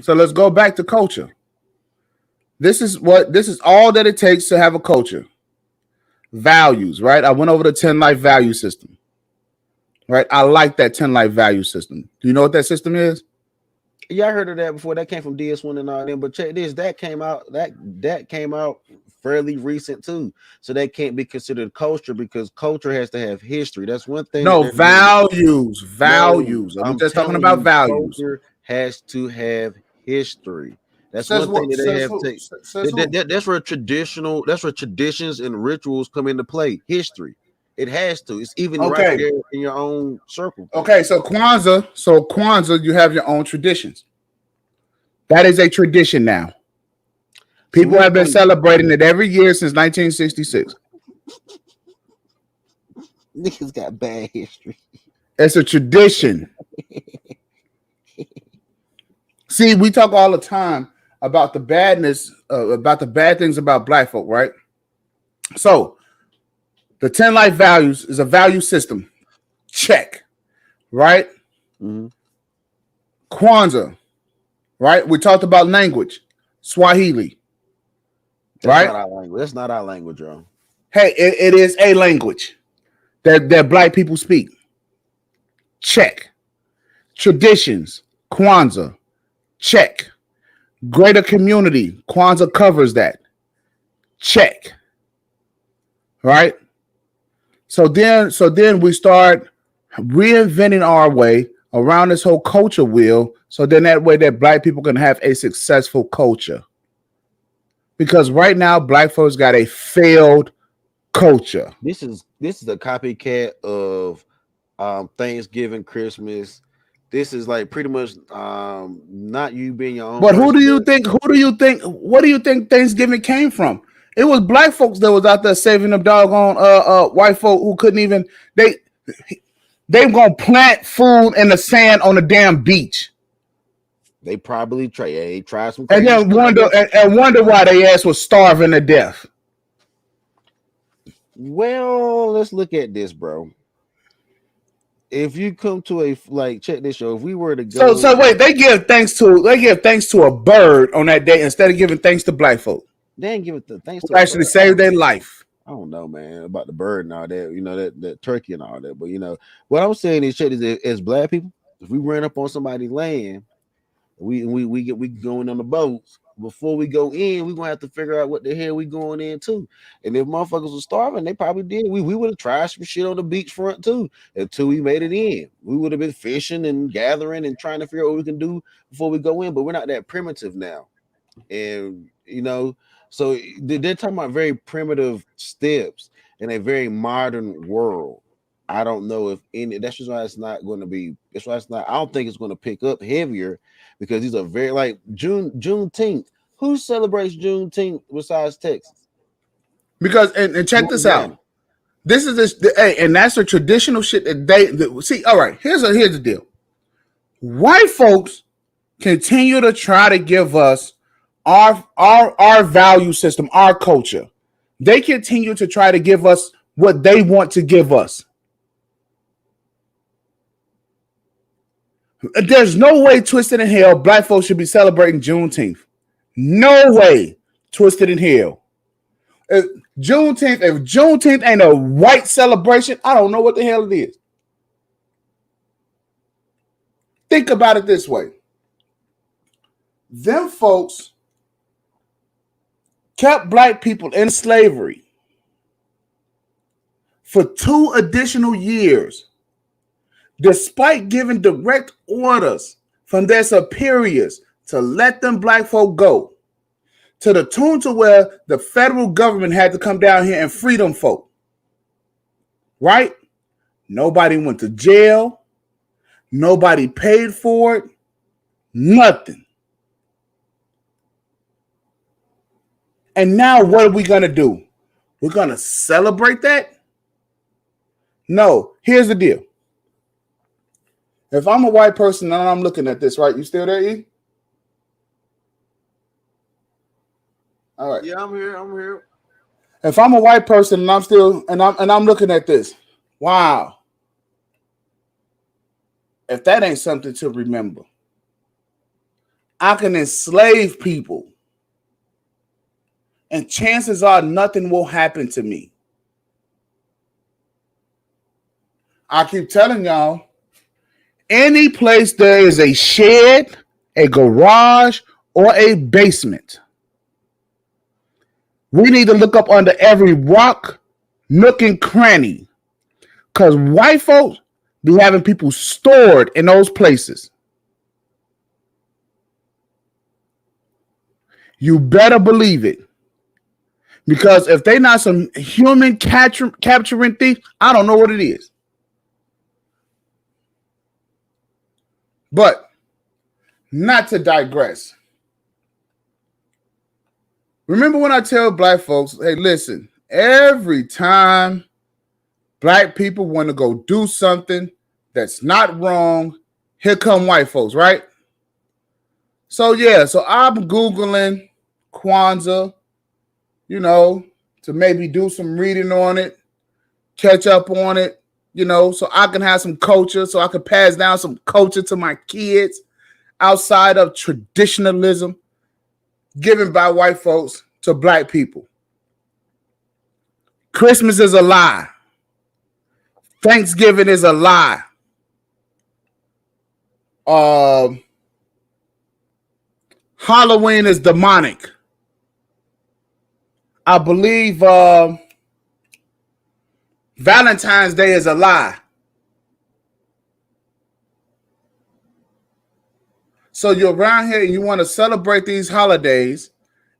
[SPEAKER 1] So let's go back to culture. This is all that it takes to have a culture. Values, right? I went over the 10 life value system. Right? I like that 10 life value system. Do you know what that system is?
[SPEAKER 2] Yeah, I heard of that before. That came from DS1 and all them. But check this. That came out fairly recent too. So that can't be considered culture because culture has to have history. That's one thing that
[SPEAKER 1] No,
[SPEAKER 2] they're doing.
[SPEAKER 1] values.
[SPEAKER 2] No,
[SPEAKER 1] Values. We're
[SPEAKER 2] I'm
[SPEAKER 1] just talking
[SPEAKER 2] telling
[SPEAKER 1] about
[SPEAKER 2] you,
[SPEAKER 1] values.
[SPEAKER 2] culture has to have history. That's
[SPEAKER 1] Says
[SPEAKER 2] one thing
[SPEAKER 1] what?
[SPEAKER 2] that they
[SPEAKER 1] Says
[SPEAKER 2] have
[SPEAKER 1] who?
[SPEAKER 2] to.
[SPEAKER 1] Says who?
[SPEAKER 2] That's where traditions and rituals come into play. History. It has to. It's even right
[SPEAKER 1] Okay.
[SPEAKER 2] there in your own circle thing.
[SPEAKER 1] Okay. So Kwanzaa, you have your own traditions. That is a tradition now.
[SPEAKER 2] See,
[SPEAKER 1] People
[SPEAKER 2] we
[SPEAKER 1] have been
[SPEAKER 2] only
[SPEAKER 1] celebrating it every year since 1966.
[SPEAKER 2] niggas got bad history.
[SPEAKER 1] It's a tradition. See, we talk all the time about the badness, about the bad things about black folk, right? So the 10 life values is a value system. Check, right?
[SPEAKER 2] Mm-hmm.
[SPEAKER 1] Kwanzaa, right? We talked about language, Swahili,
[SPEAKER 2] That's
[SPEAKER 1] right?
[SPEAKER 2] not our language. That's not our language, y'all.
[SPEAKER 1] Hey, it is a language that black people speak. Check. Traditions, Kwanzaa, check. Greater community, Kwanzaa covers that. Check. Right? So then we start reinventing our way around this whole culture wheel. So then that way that black people can have a successful culture. Because right now, black folks got a failed culture.
[SPEAKER 2] This is a copycat of Thanksgiving, Christmas. This is like pretty much not you being your own
[SPEAKER 1] But who do
[SPEAKER 2] person,
[SPEAKER 1] you
[SPEAKER 2] but
[SPEAKER 1] think? Who do you think? What do you think Thanksgiving came from? It was black folks that was out there saving them doggone white folk who couldn't even they gonna plant food in the sand on the damn beach
[SPEAKER 2] they probably tried some
[SPEAKER 1] and
[SPEAKER 2] crazy
[SPEAKER 1] then
[SPEAKER 2] stuff. I
[SPEAKER 1] wonder
[SPEAKER 2] guess
[SPEAKER 1] and wonder why they ass was starving to death.
[SPEAKER 2] Well, let's look at this, bro. If you come to a like, check this show. If we were to
[SPEAKER 1] So
[SPEAKER 2] go,
[SPEAKER 1] wait, they give thanks to a bird on that day instead of giving thanks to black folk
[SPEAKER 2] they ain't give it the thanks
[SPEAKER 1] who
[SPEAKER 2] to a
[SPEAKER 1] actually
[SPEAKER 2] bird.
[SPEAKER 1] saved their life.
[SPEAKER 2] I don't know, man, about the bird and all that. That turkey and all that. But what I'm saying is, check this: as black people, if we ran up on somebody's land, we going on the boats. Before we go in, we gonna have to figure out what the hell we going into. And if motherfuckers were starving, they probably did. We would have tried some shit on the beachfront too until we made it in. We would have been fishing and gathering and trying to figure out what we can do before we go in. But we're not that primitive now, and so they're talking about very primitive steps in a very modern world. I don't know if any. That's just why it's not going to be. That's why it's not. I don't think it's going to pick up heavier because these are very like Juneteenth. Who celebrates Juneteenth besides Texas?
[SPEAKER 1] Because and check this out.
[SPEAKER 2] Louisiana.
[SPEAKER 1] This is hey, and that's the traditional shit that see. All right, here's the deal. White folks continue to try to give us our value system, our culture. They continue to try to give us what they want to give us. There's no way, twisted in hell, black folks should be celebrating Juneteenth. No way, twisted in hell. If Juneteenth ain't a white celebration, I don't know what the hell it is. Think about it this way. Them folks kept black people in slavery for 2 additional years, despite giving direct orders from their superiors to let them black folk go, to the tune to where the federal government had to come down here and free them folk. Right? Nobody went to jail. Nobody paid for it. Nothing. And now what are we going to do? We're going to celebrate that? No. Here's the deal. If I'm a white person and I'm looking at this, right? You still there, E? All right.
[SPEAKER 2] Yeah, I'm here. I'm here.
[SPEAKER 1] If I'm a white person and I'm looking at this, wow. If that ain't something to remember, I can enslave people, and chances are nothing will happen to me. I keep telling y'all, any place there is a shed, a garage, or a basement, we need to look up under every rock, nook, and cranny, because white folks be having people stored in those places. You better believe it. Because if they not some human capturing thief, I don't know what it is. But not to digress. Remember when I tell black folks, hey, listen, every time black people want to go do something that's not wrong, here come white folks, right? So I'm Googling Kwanza, to maybe do some reading on it, catch up on it, so I can have some culture, so I can pass down some culture to my kids outside of traditionalism given by white folks to black people. Christmas is a lie. Thanksgiving is a lie. Halloween is demonic. I believe Valentine's Day is a lie. So you're around here and you want to celebrate these holidays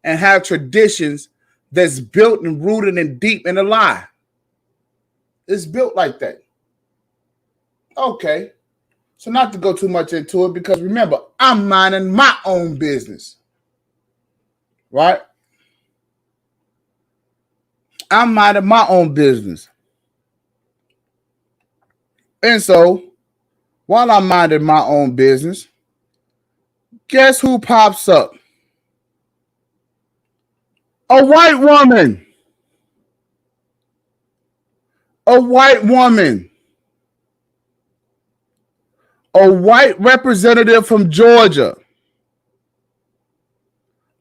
[SPEAKER 1] and have traditions that's built and rooted and deep in a lie. It's built like that. Okay. So not to go too much into it, because remember, I'm minding my own business. Right? I'm minding my own business. And so, while I'm minding my own business, guess who pops up? A white woman. A white woman, a white representative from Georgia,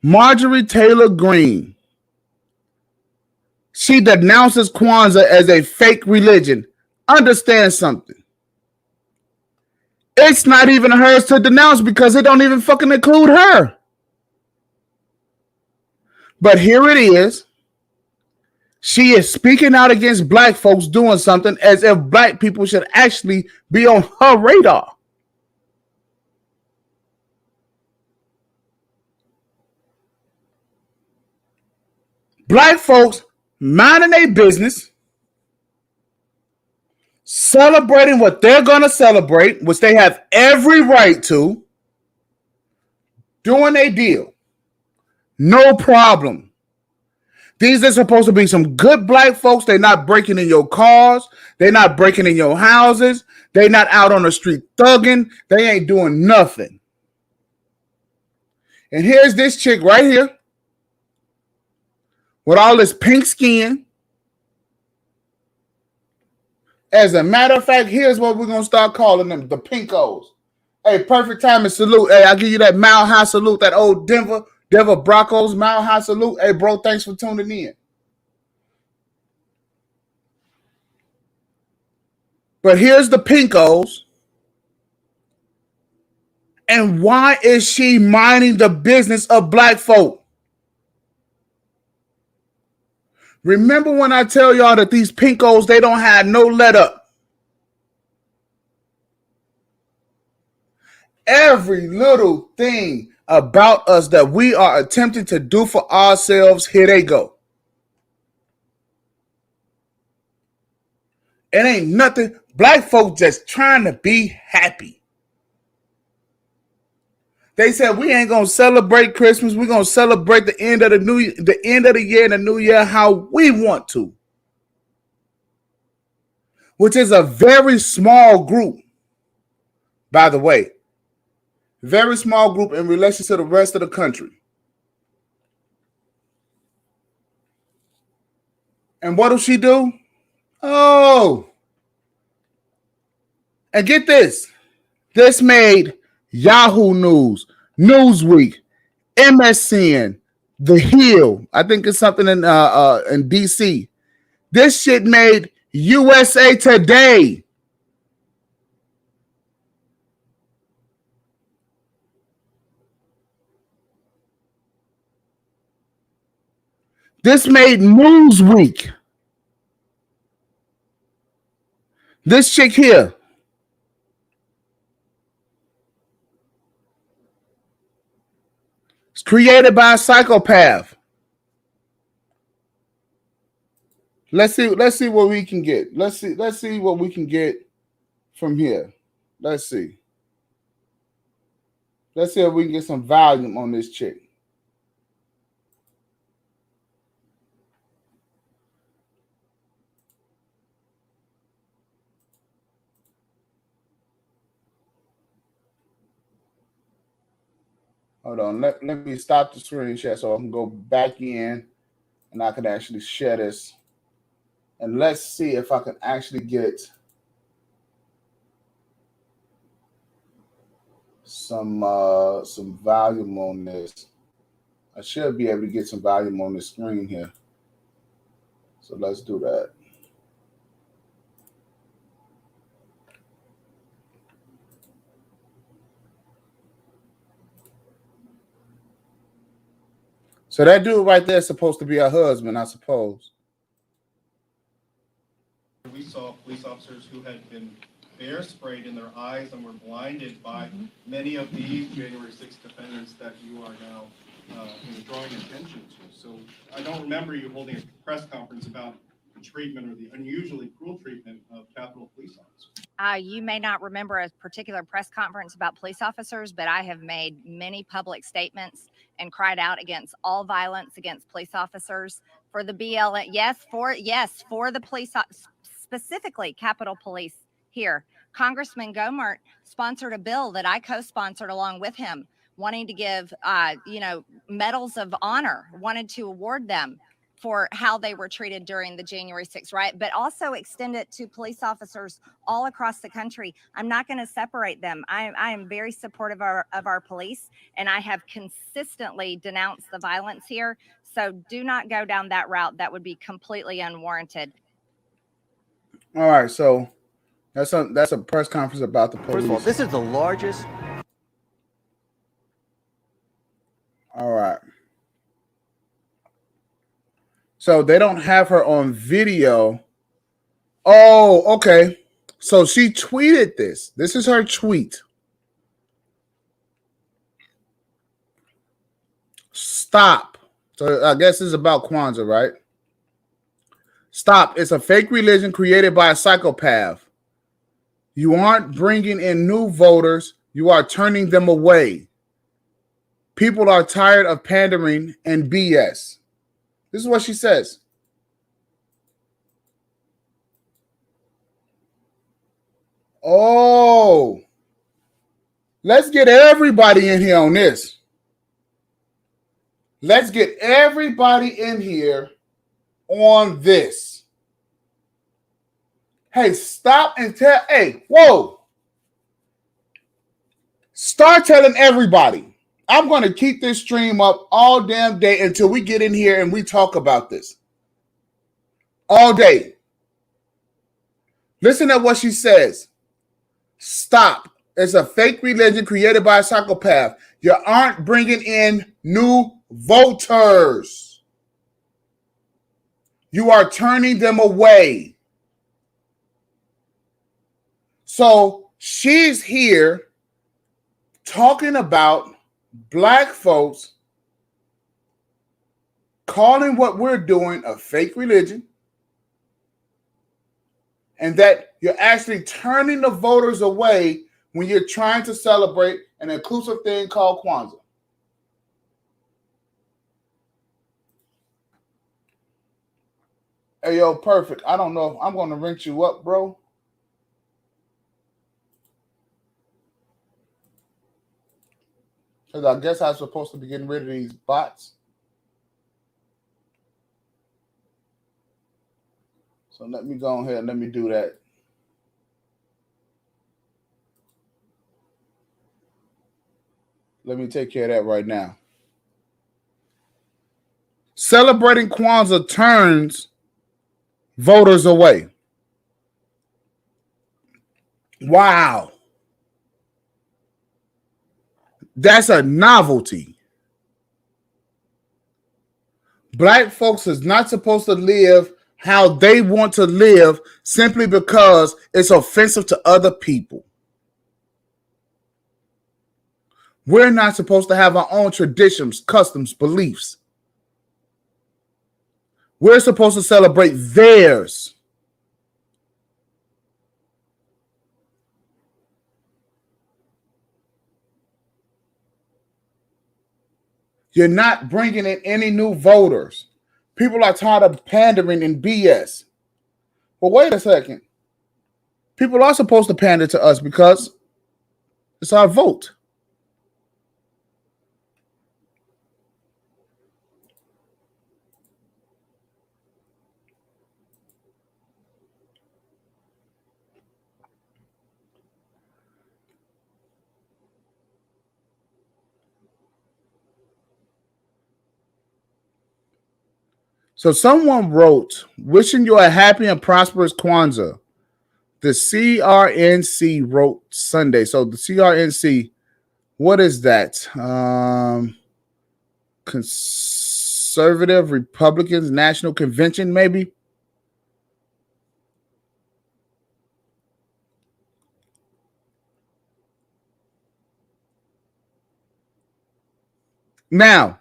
[SPEAKER 1] Marjorie Taylor Greene, she denounces Kwanza as a fake religion. Understand something. It's not even hers to denounce because it don't even fucking include her. But here it is. She is speaking out against black folks doing something as if black people should actually be on her radar. Black folks minding their business, celebrating what they're going to celebrate, which they have every right to, doing a deal. No problem. These are supposed to be some good black folks. They're not breaking in your cars. They're not breaking in your houses. They're not out on the street thugging. They ain't doing nothing. And here's this chick right here with all this pink skin. As a matter of fact, here's what we're going to start calling them, the pinkos. Hey, perfect time to salute. Hey, I'll give you that mile high salute, that old Denver Broncos mile high salute. Hey, bro, thanks for tuning in. But here's the pinkos. And why is she minding the business of black folk? Remember when I tell y'all that these pinkos, they don't have no let up. Every little thing about us that we are attempting to do for ourselves, here they go. It ain't nothing. Black folk just trying to be happy. They said we ain't gonna celebrate Christmas. We're gonna celebrate the end of the year and the new year how we want to, which is a very small group, by the way. Very small group in relation to the rest of the country. And what does she do? Oh, and get this. This made Yahoo News, Newsweek, MSN, The Hill. I think it's something in DC. This shit made USA Today. This made Newsweek. This chick here. It's created by a psychopath. Let's see what we can get. Let's see what we can get from here. Let's see. Let's see if we can get some volume on this chick. Hold on. Let me stop the screen share so I can go back in and I can actually share this. And let's see if I can actually get some volume on this. I should be able to get some volume on the screen here. So let's do that. So that dude right there is supposed to be her husband, I suppose.
[SPEAKER 3] We saw police officers who had been bear sprayed in their eyes and were blinded by many of these January 6th defendants that you are now drawing attention to. So I don't remember you holding a press conference about the treatment or the unusually cruel treatment of Capitol police officers.
[SPEAKER 4] You may not remember a particular press conference about police officers, but I have made many public statements and cried out against all violence against police officers for the BLM. For the police, specifically Capitol Police here. Congressman Gomert sponsored a bill that I co-sponsored along with him, wanting to give, medals of honor, wanted to award them for how they were treated during the January 6th riot, but also extend it to police officers all across the country. I'm not going to separate them. I am very supportive of our police, and I have consistently denounced the violence here. So do not go down that route. That would be completely unwarranted.
[SPEAKER 1] All right, so that's a press conference about the police.
[SPEAKER 5] First of all, this is the largest.
[SPEAKER 1] All right. So they don't have her on video. Oh, okay. So she tweeted this. This is her tweet. Stop. So I guess this is about Kwanza, right? Stop. It's a fake religion created by a psychopath. You aren't bringing in new voters. You are turning them away. People are tired of pandering and BS. This is what she says. Oh, let's get everybody in here on this. Let's get everybody in here on this. Hey, stop and tell. Hey, whoa. Start telling everybody. I'm going to keep this stream up all damn day until we get in here and we talk about this. All day. Listen to what she says. Stop. It's a fake religion created by a psychopath. You aren't bringing in new voters. You are turning them away. So she's here talking about Black folks calling what we're doing a fake religion, and that you're actually turning the voters away when you're trying to celebrate an inclusive thing called Kwanza. Hey, yo, perfect. I don't know if I'm going to rinse you up, bro. Because I guess I'm supposed to be getting rid of these bots. So let me go ahead and let me do that. Let me take care of that right now. Celebrating Kwanzaa turns voters away. Wow. That's a novelty. Black folks is not supposed to live how they want to live simply because it's offensive to other people. We're not supposed to have our own traditions, customs, beliefs. We're supposed to celebrate theirs. You're not bringing in any new voters. People are tired of pandering and BS. Well, wait a second. People are supposed to pander to us because it's our vote. So someone wrote, wishing you a happy and prosperous Kwanzaa. The CRNC wrote Sunday. So the CRNC, what is that? Conservative Republicans National Convention, maybe? Now,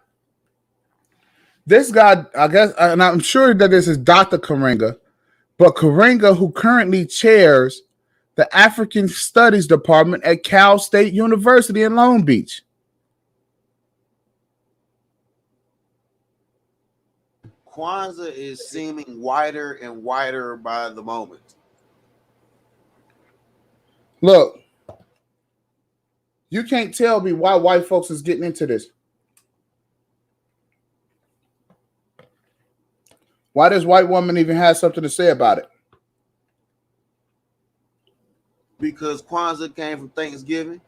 [SPEAKER 1] this guy, I guess, and I'm sure that this is Dr. Karenga, but Karenga, who currently chairs the African Studies Department at Cal State University in Long Beach.
[SPEAKER 2] Kwanzaa is seeming wider and wider by the moment.
[SPEAKER 1] Look, you can't tell me why white folks is getting into this. Why does white woman even have something to say about it?
[SPEAKER 2] Because Kwanzaa came from Thanksgiving.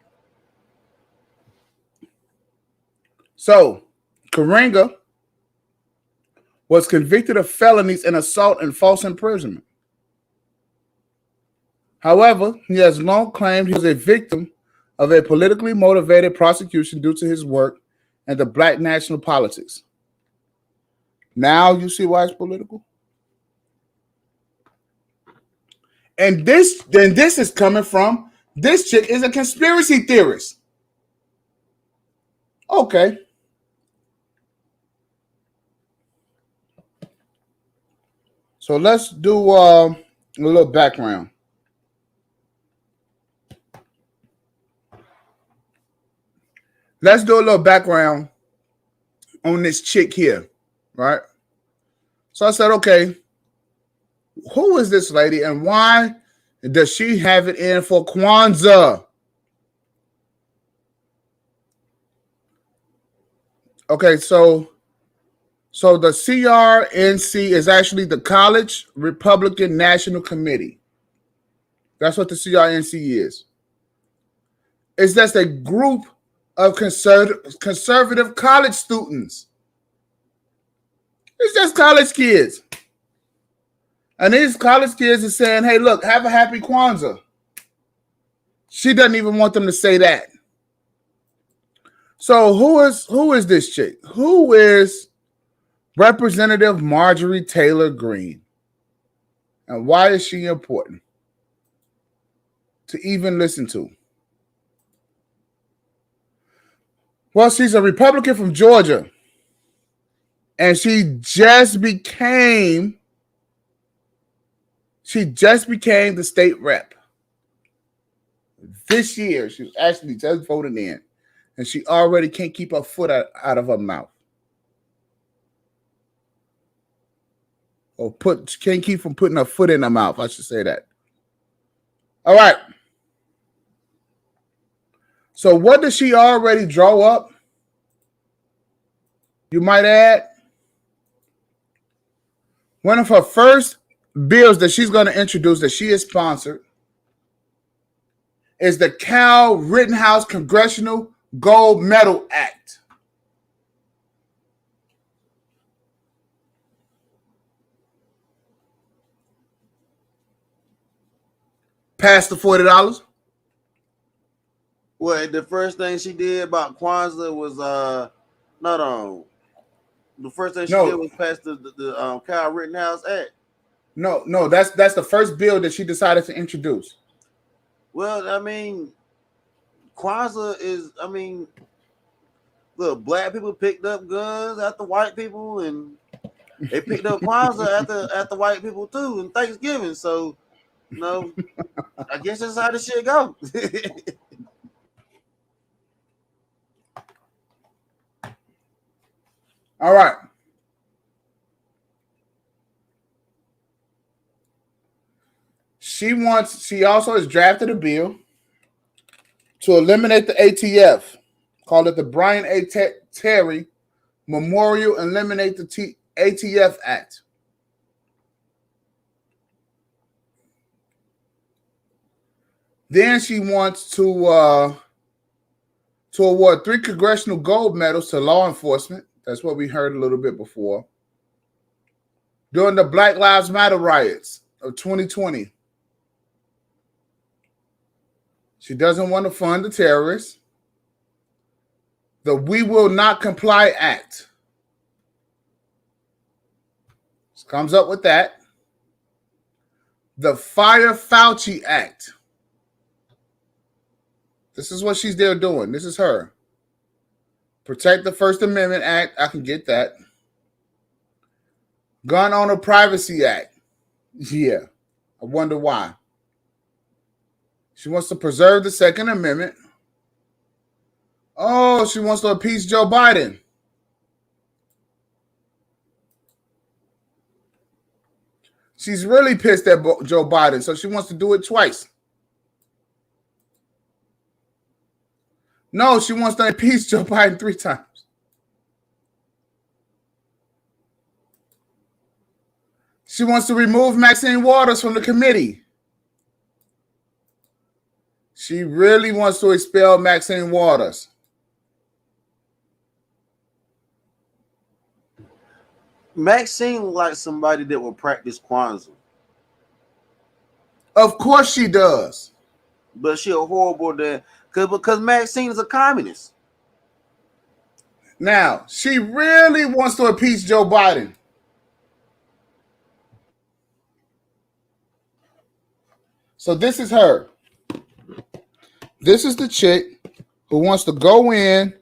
[SPEAKER 1] So, Karenga was convicted of felonies and assault and false imprisonment. However, he has long claimed he was a victim of a politically motivated prosecution due to his work in the black national politics. Now you see why it's political? And this is coming from this chick is a conspiracy theorist. Okay. So let's do a little background. Let's do a little background on this chick here, right? So I said, okay, who is this lady and why does she have it in for Kwanzaa? Okay, so the CRNC is actually the College Republican National Committee. That's what the CRNC is. It's just a group of conservative college students. It's just college kids. And these college kids are saying, hey, look, have a happy Kwanzaa. She doesn't even want them to say that. So who is this chick? Who is Representative Marjorie Taylor Greene? And why is she important to even listen to? Well, she's a Republican from Georgia. And she just became the state rep. This year, she was actually just voted in. And she already can't keep her foot out of her mouth. Or can't keep from putting her foot in her mouth. I should say that. All right. So what does she already draw up? You might add. One of her first bills that she's going to introduce that she has sponsored is the Cal Rittenhouse Congressional Gold Medal Act. Past the $40.
[SPEAKER 2] Well, the first thing she did about Kwanzaa was not on. The first thing she did was pass the Kyle Rittenhouse Act.
[SPEAKER 1] No, that's the first bill that she decided to introduce.
[SPEAKER 2] Well, I mean, Kwanzaa is, I mean, look, black people picked up guns after white people, and they picked up Kwanzaa after white people too, and Thanksgiving. So, you know, I guess that's how this shit go.
[SPEAKER 1] All right. She also has drafted a bill to eliminate the ATF. Call it the Brian A. Terry Memorial Eliminate the ATF Act. Then she wants to award 3 congressional gold medals to law enforcement. That's what we heard a little bit before. During the Black Lives Matter riots of 2020. She doesn't want to fund the terrorists. The We Will Not Comply Act. She comes up with that. The Fire Fauci Act. This is what she's there doing. This is her. Protect the First Amendment Act. I can get that. Gun Owner Privacy Act. Yeah. I wonder why. She wants to preserve the Second Amendment. Oh, she wants to appease Joe Biden. She's really pissed at Joe Biden, so she wants to do it twice. No, she wants to impeach Joe Biden 3 times. She wants to remove Maxine Waters from the committee. She really wants to expel Maxine Waters.
[SPEAKER 2] Maxine like somebody that will practice Kwanza.
[SPEAKER 1] Of course she does.
[SPEAKER 2] But she a horrible because Maxine is a communist.
[SPEAKER 1] Now, she really wants to impeach Joe Biden. So this is her. This is the chick who wants to go in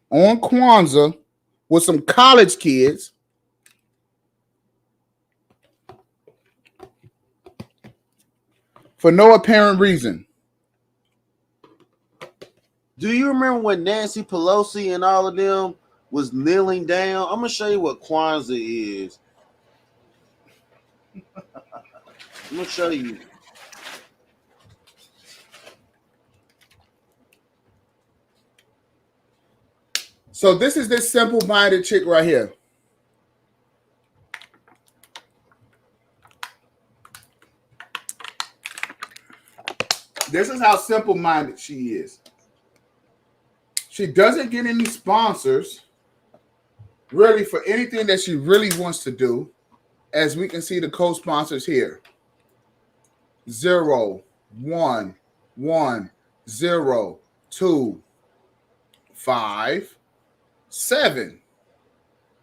[SPEAKER 1] on Kwanza with some college kids. For no apparent reason.
[SPEAKER 2] Do you remember when Nancy Pelosi and all of them was kneeling down? I'm gonna show you what Kwanza is. I'm gonna show you.
[SPEAKER 1] So this is this simple-minded chick right here. This is how simple-minded she is. She doesn't get any sponsors, really, for anything that she really wants to do. As we can see the co-sponsors here. 0, 1, 1, 0, 2, 5, 7,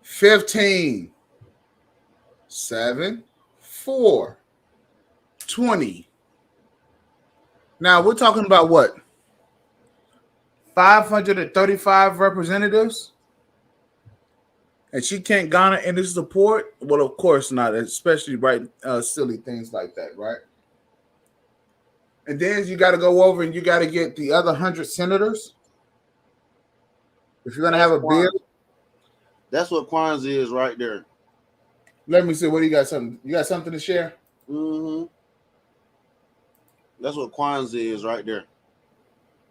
[SPEAKER 1] 15, 7, 4, 20. Now we're talking about what? 535 representatives? And she can't garner any support? Well, of course not, especially silly things like that, right? And then you got to go over and you got to get the other 100 senators. If you're going to have a bill.
[SPEAKER 2] That's what Kwanza is right there.
[SPEAKER 1] Let me see. What do you got? You got something to share?
[SPEAKER 2] Mm-hmm. That's what Kwanza is right there.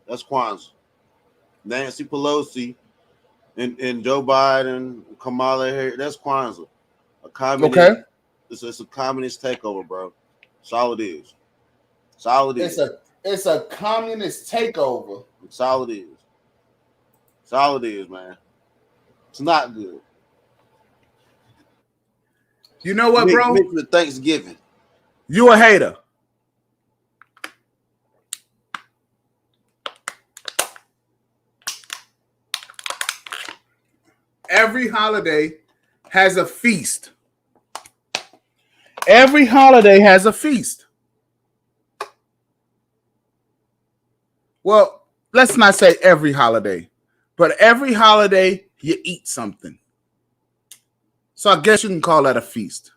[SPEAKER 2] That's Kwanza. Nancy Pelosi and Joe Biden, Kamala Harris. That's Kwanza. A communist. Okay. It's a communist takeover, bro. That's all it is. That's all it is.
[SPEAKER 1] It's a communist takeover.
[SPEAKER 2] That's all it is. That's all it is, man. It's not good.
[SPEAKER 1] You know what, bro?
[SPEAKER 2] Mixed with Thanksgiving.
[SPEAKER 1] You a hater. Every holiday has a feast. Every holiday has a feast. Well, let's not say every holiday, but every holiday you eat something. So I guess you can call that a feast.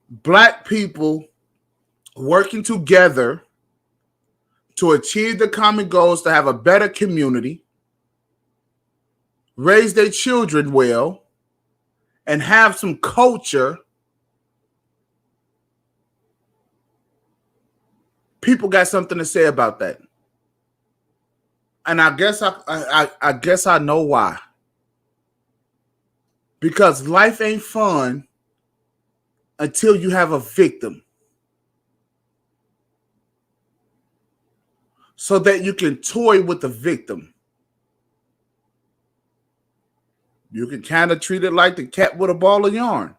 [SPEAKER 1] Black people working together to achieve the common goals to have a better community, raise their children well, and have some culture. People got something to say about that. And I guess I know why. Because life ain't fun until you have a victim. So that you can toy with the victim. You can kind of treat it like the cat with a ball of yarn.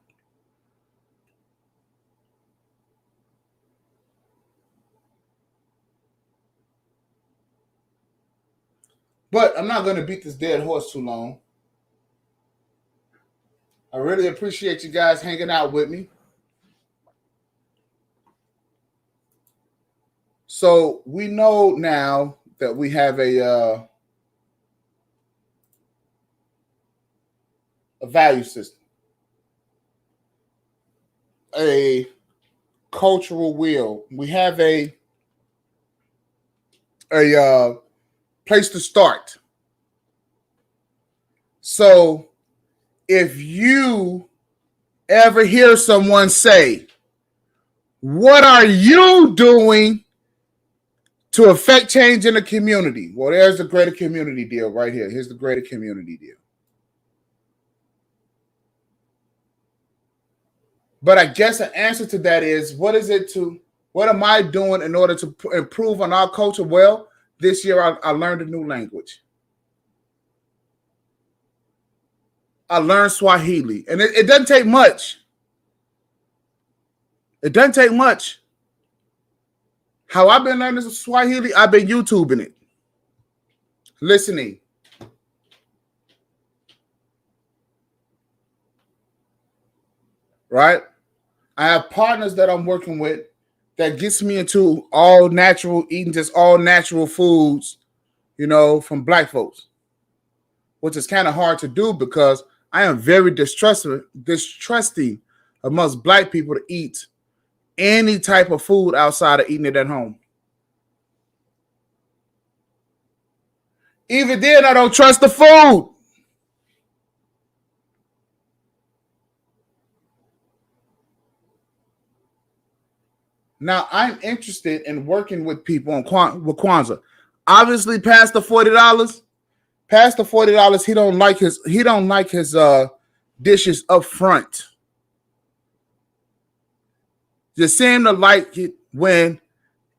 [SPEAKER 1] But I'm not going to beat this dead horse too long. I really appreciate you guys hanging out with me. So we know now that we have a value system, a cultural will. We have a place to start. So if you ever hear someone say, "What are you doing To affect change in the community. Well, there's the greater community deal right here. Here's the greater community deal. But I guess the answer to that is, what am I doing in order to improve on our culture? Well, this year I learned a new language. I learned Swahili. And it doesn't take much. It doesn't take much. How I've been learning Swahili, I've been YouTubing it. Listening. Right? I have partners that I'm working with that gets me into all natural, eating just all natural foods, from black folks, which is kind of hard to do because I am very distrusting amongst black people to eat any type of food outside of eating it at home. Even then, I don't trust the food. Now, I'm interested in working with people with Kwanza. Obviously, past the $40, he don't like his dishes up front. Just seem to like it when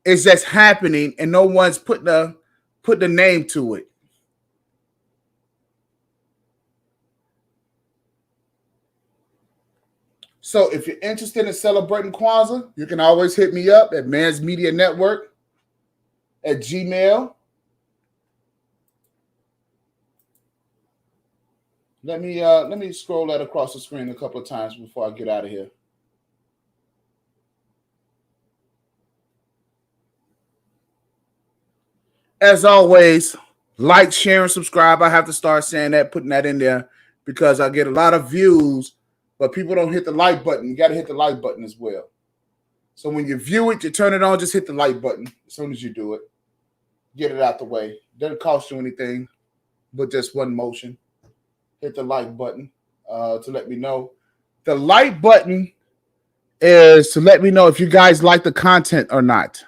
[SPEAKER 1] it's just happening and no one's put the name to it. So if you're interested in celebrating Kwanzaa, you can always hit me up at Man's Media Network at Gmail. Let me scroll that across the screen a couple of times before I get out of here. As always, like, share, and subscribe. I have to start saying that, putting that in there, because I get a lot of views, but people don't hit the like button. You got to hit the like button as well. So when you view it, you turn it on, just hit the like button as soon as you do it. Get it out the way. Doesn't cost you anything, but just one motion. Hit the like button to let me know. The like button is to let me know if you guys like the content or not.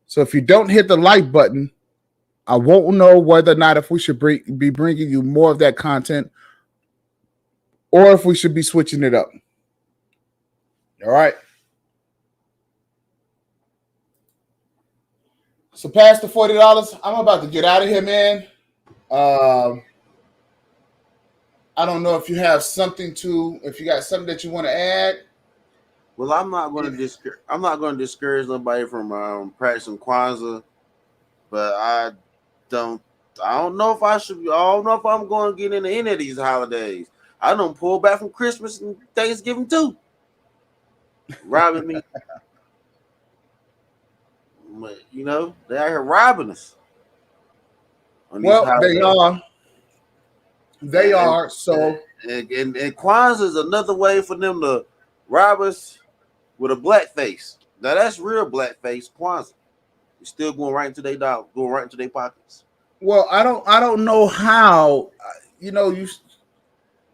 [SPEAKER 1] So if you don't hit the like button, I won't know whether or not if we should be bringing you more of that content or if we should be switching it up. All right. So past the $40, I'm about to get out of here, man. I don't know if you have if you got something that you want to add.
[SPEAKER 2] Well, I'm not going to discourage nobody from practicing Kwanzaa, but I don't know if I should. I don't know if I'm going to get into any of these holidays. I don't pull back from Christmas and Thanksgiving too. Robbing me, but, they out here robbing us.
[SPEAKER 1] Well, they are. They are. So,
[SPEAKER 2] and Kwanzaa is another way for them to rob us with a black face. Now that's real black face. Kwanzaa, it's still going right into their dollar, going right into their pockets.
[SPEAKER 1] Well, I don't know how.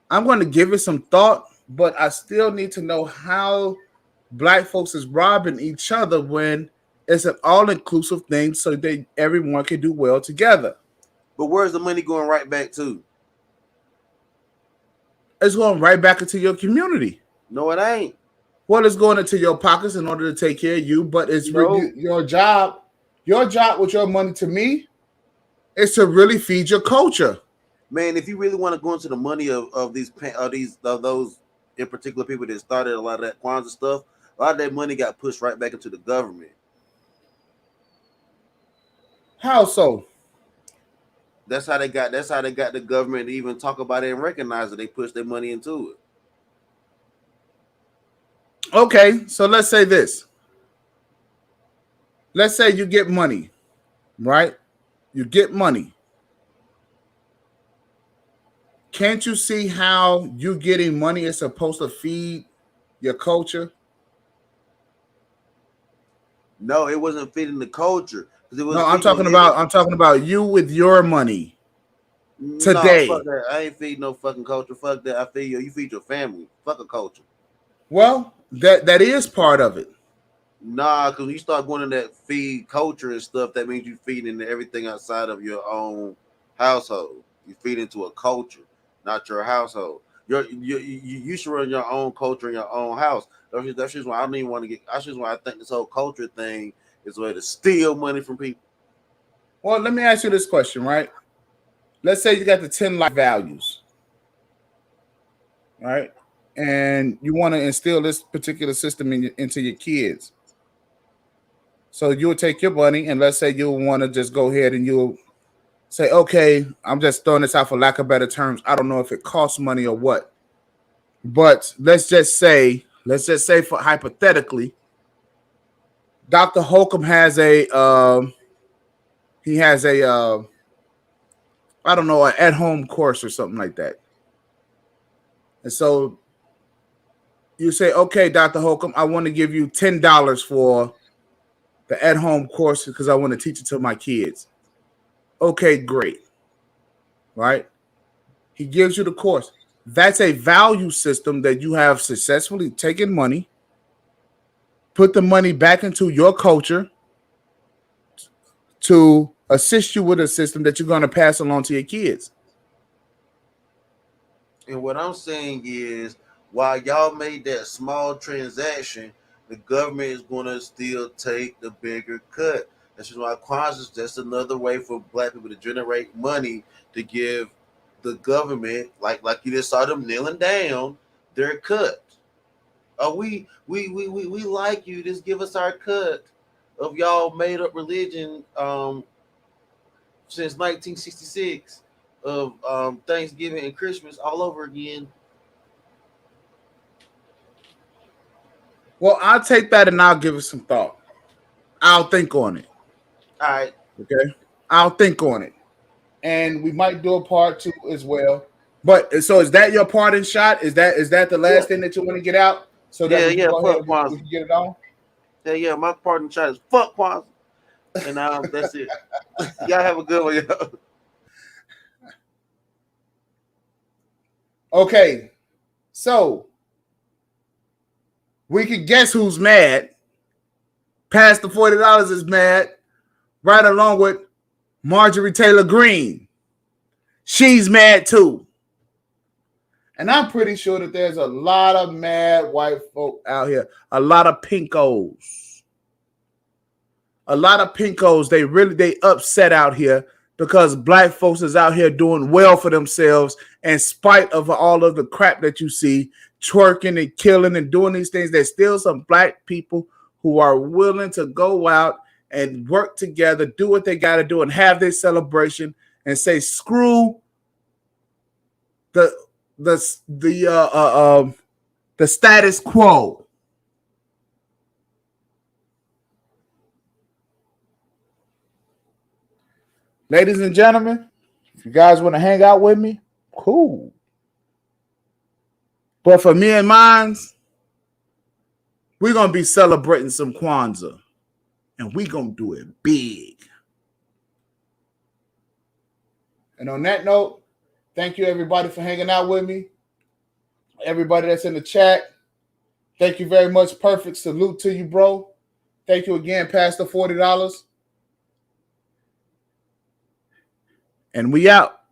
[SPEAKER 1] I'm going to give it some thought, but I still need to know how black folks is robbing each other when it's an all-inclusive thing, so that everyone can do well together.
[SPEAKER 2] But where's the money going right back to?
[SPEAKER 1] It's going right back into your community.
[SPEAKER 2] No, it ain't.
[SPEAKER 1] Well, it's going into your pockets in order to take care of you, but it's your job. Your job with your money, to me, is to really feed your culture.
[SPEAKER 2] Man, if you really want to go into the money of those in particular people that started a lot of that Kwanzaa stuff, a lot of that money got pushed right back into the government.
[SPEAKER 1] How so?
[SPEAKER 2] That's how they got the government to even talk about it and recognize that they pushed their money into it.
[SPEAKER 1] Okay, so let's say this. Let's say you get money, right? You get money. Can't you see how you getting money is supposed to feed your culture?
[SPEAKER 2] No, it wasn't feeding the culture.
[SPEAKER 1] I'm talking about you with your money today.
[SPEAKER 2] No, fuck that. I ain't feed no fucking culture. Fuck that. I feed you. You feed your family. Fuck a culture.
[SPEAKER 1] Well, that is part of it.
[SPEAKER 2] Nah, because when you start going in that feed culture and stuff, that means you feed into everything outside of your own household. You feed into a culture, not your household. You should run your own culture in your own house. That's just why I don't even want to get. That's just why I think this whole culture thing is a way to steal money from people.
[SPEAKER 1] Well, let me ask you this question, right? Let's say you got the 10 life values, right? And you want to instill this particular system into your kids. So you'll take your money, and let's say you want to just go ahead and you'll say, okay, I'm just throwing this out for lack of better terms. I don't know if it costs money or what, but let's just say for hypothetically, Dr. Holcomb has he has a I don't know, an at-home course or something like that. And so you say, okay, Dr. Holcomb, I want to give you $10 for the at-home course because I want to teach it to my kids. Okay, great. Right? He gives you the course. That's a value system that you have successfully taken money, put the money back into your culture to assist you with a system that you're going to pass along to your kids.
[SPEAKER 2] And what I'm saying is, while y'all made that small transaction, the government is going to still take the bigger cut. That's just why Kwanzaa is just another way for black people to generate money to give the government, like you just saw them kneeling down, their cut. Oh, we like you. Just give us our cut of y'all made up religion since 1966 of Thanksgiving and Christmas all over again.
[SPEAKER 1] Well, I'll take that and I'll give it some thought. I'll think on it.
[SPEAKER 2] All right.
[SPEAKER 1] Okay. I'll think on it. And we might do a part 2 as well. But so is that your parting shot? Is that the last thing that you want to get out so that we can go ahead and we can get it on?
[SPEAKER 2] Yeah, my parting shot is fuck Kwanzaa. And that's it. Y'all have a good one, y'all.
[SPEAKER 1] Okay. So we can guess who's mad. Past the $40 is mad, right along with Marjorie Taylor Greene. She's mad too. And I'm pretty sure that there's a lot of mad white folk out here, a lot of pinkos. A lot of pinkos, they upset out here because black folks is out here doing well for themselves in spite of all of the crap that you see, twerking and killing and doing these things. There's still some black people who are willing to go out and work together, do what they got to do, and have their celebration and say, screw the status quo. Ladies and gentlemen, if you guys want to hang out with me, cool. But for me and mine, we're going to be celebrating some Kwanzaa. And we're going to do it big. And on that note, thank you everybody for hanging out with me. Everybody that's in the chat, thank you very much. Perfect salute to you, bro. Thank you again, Pastor $40. And we out.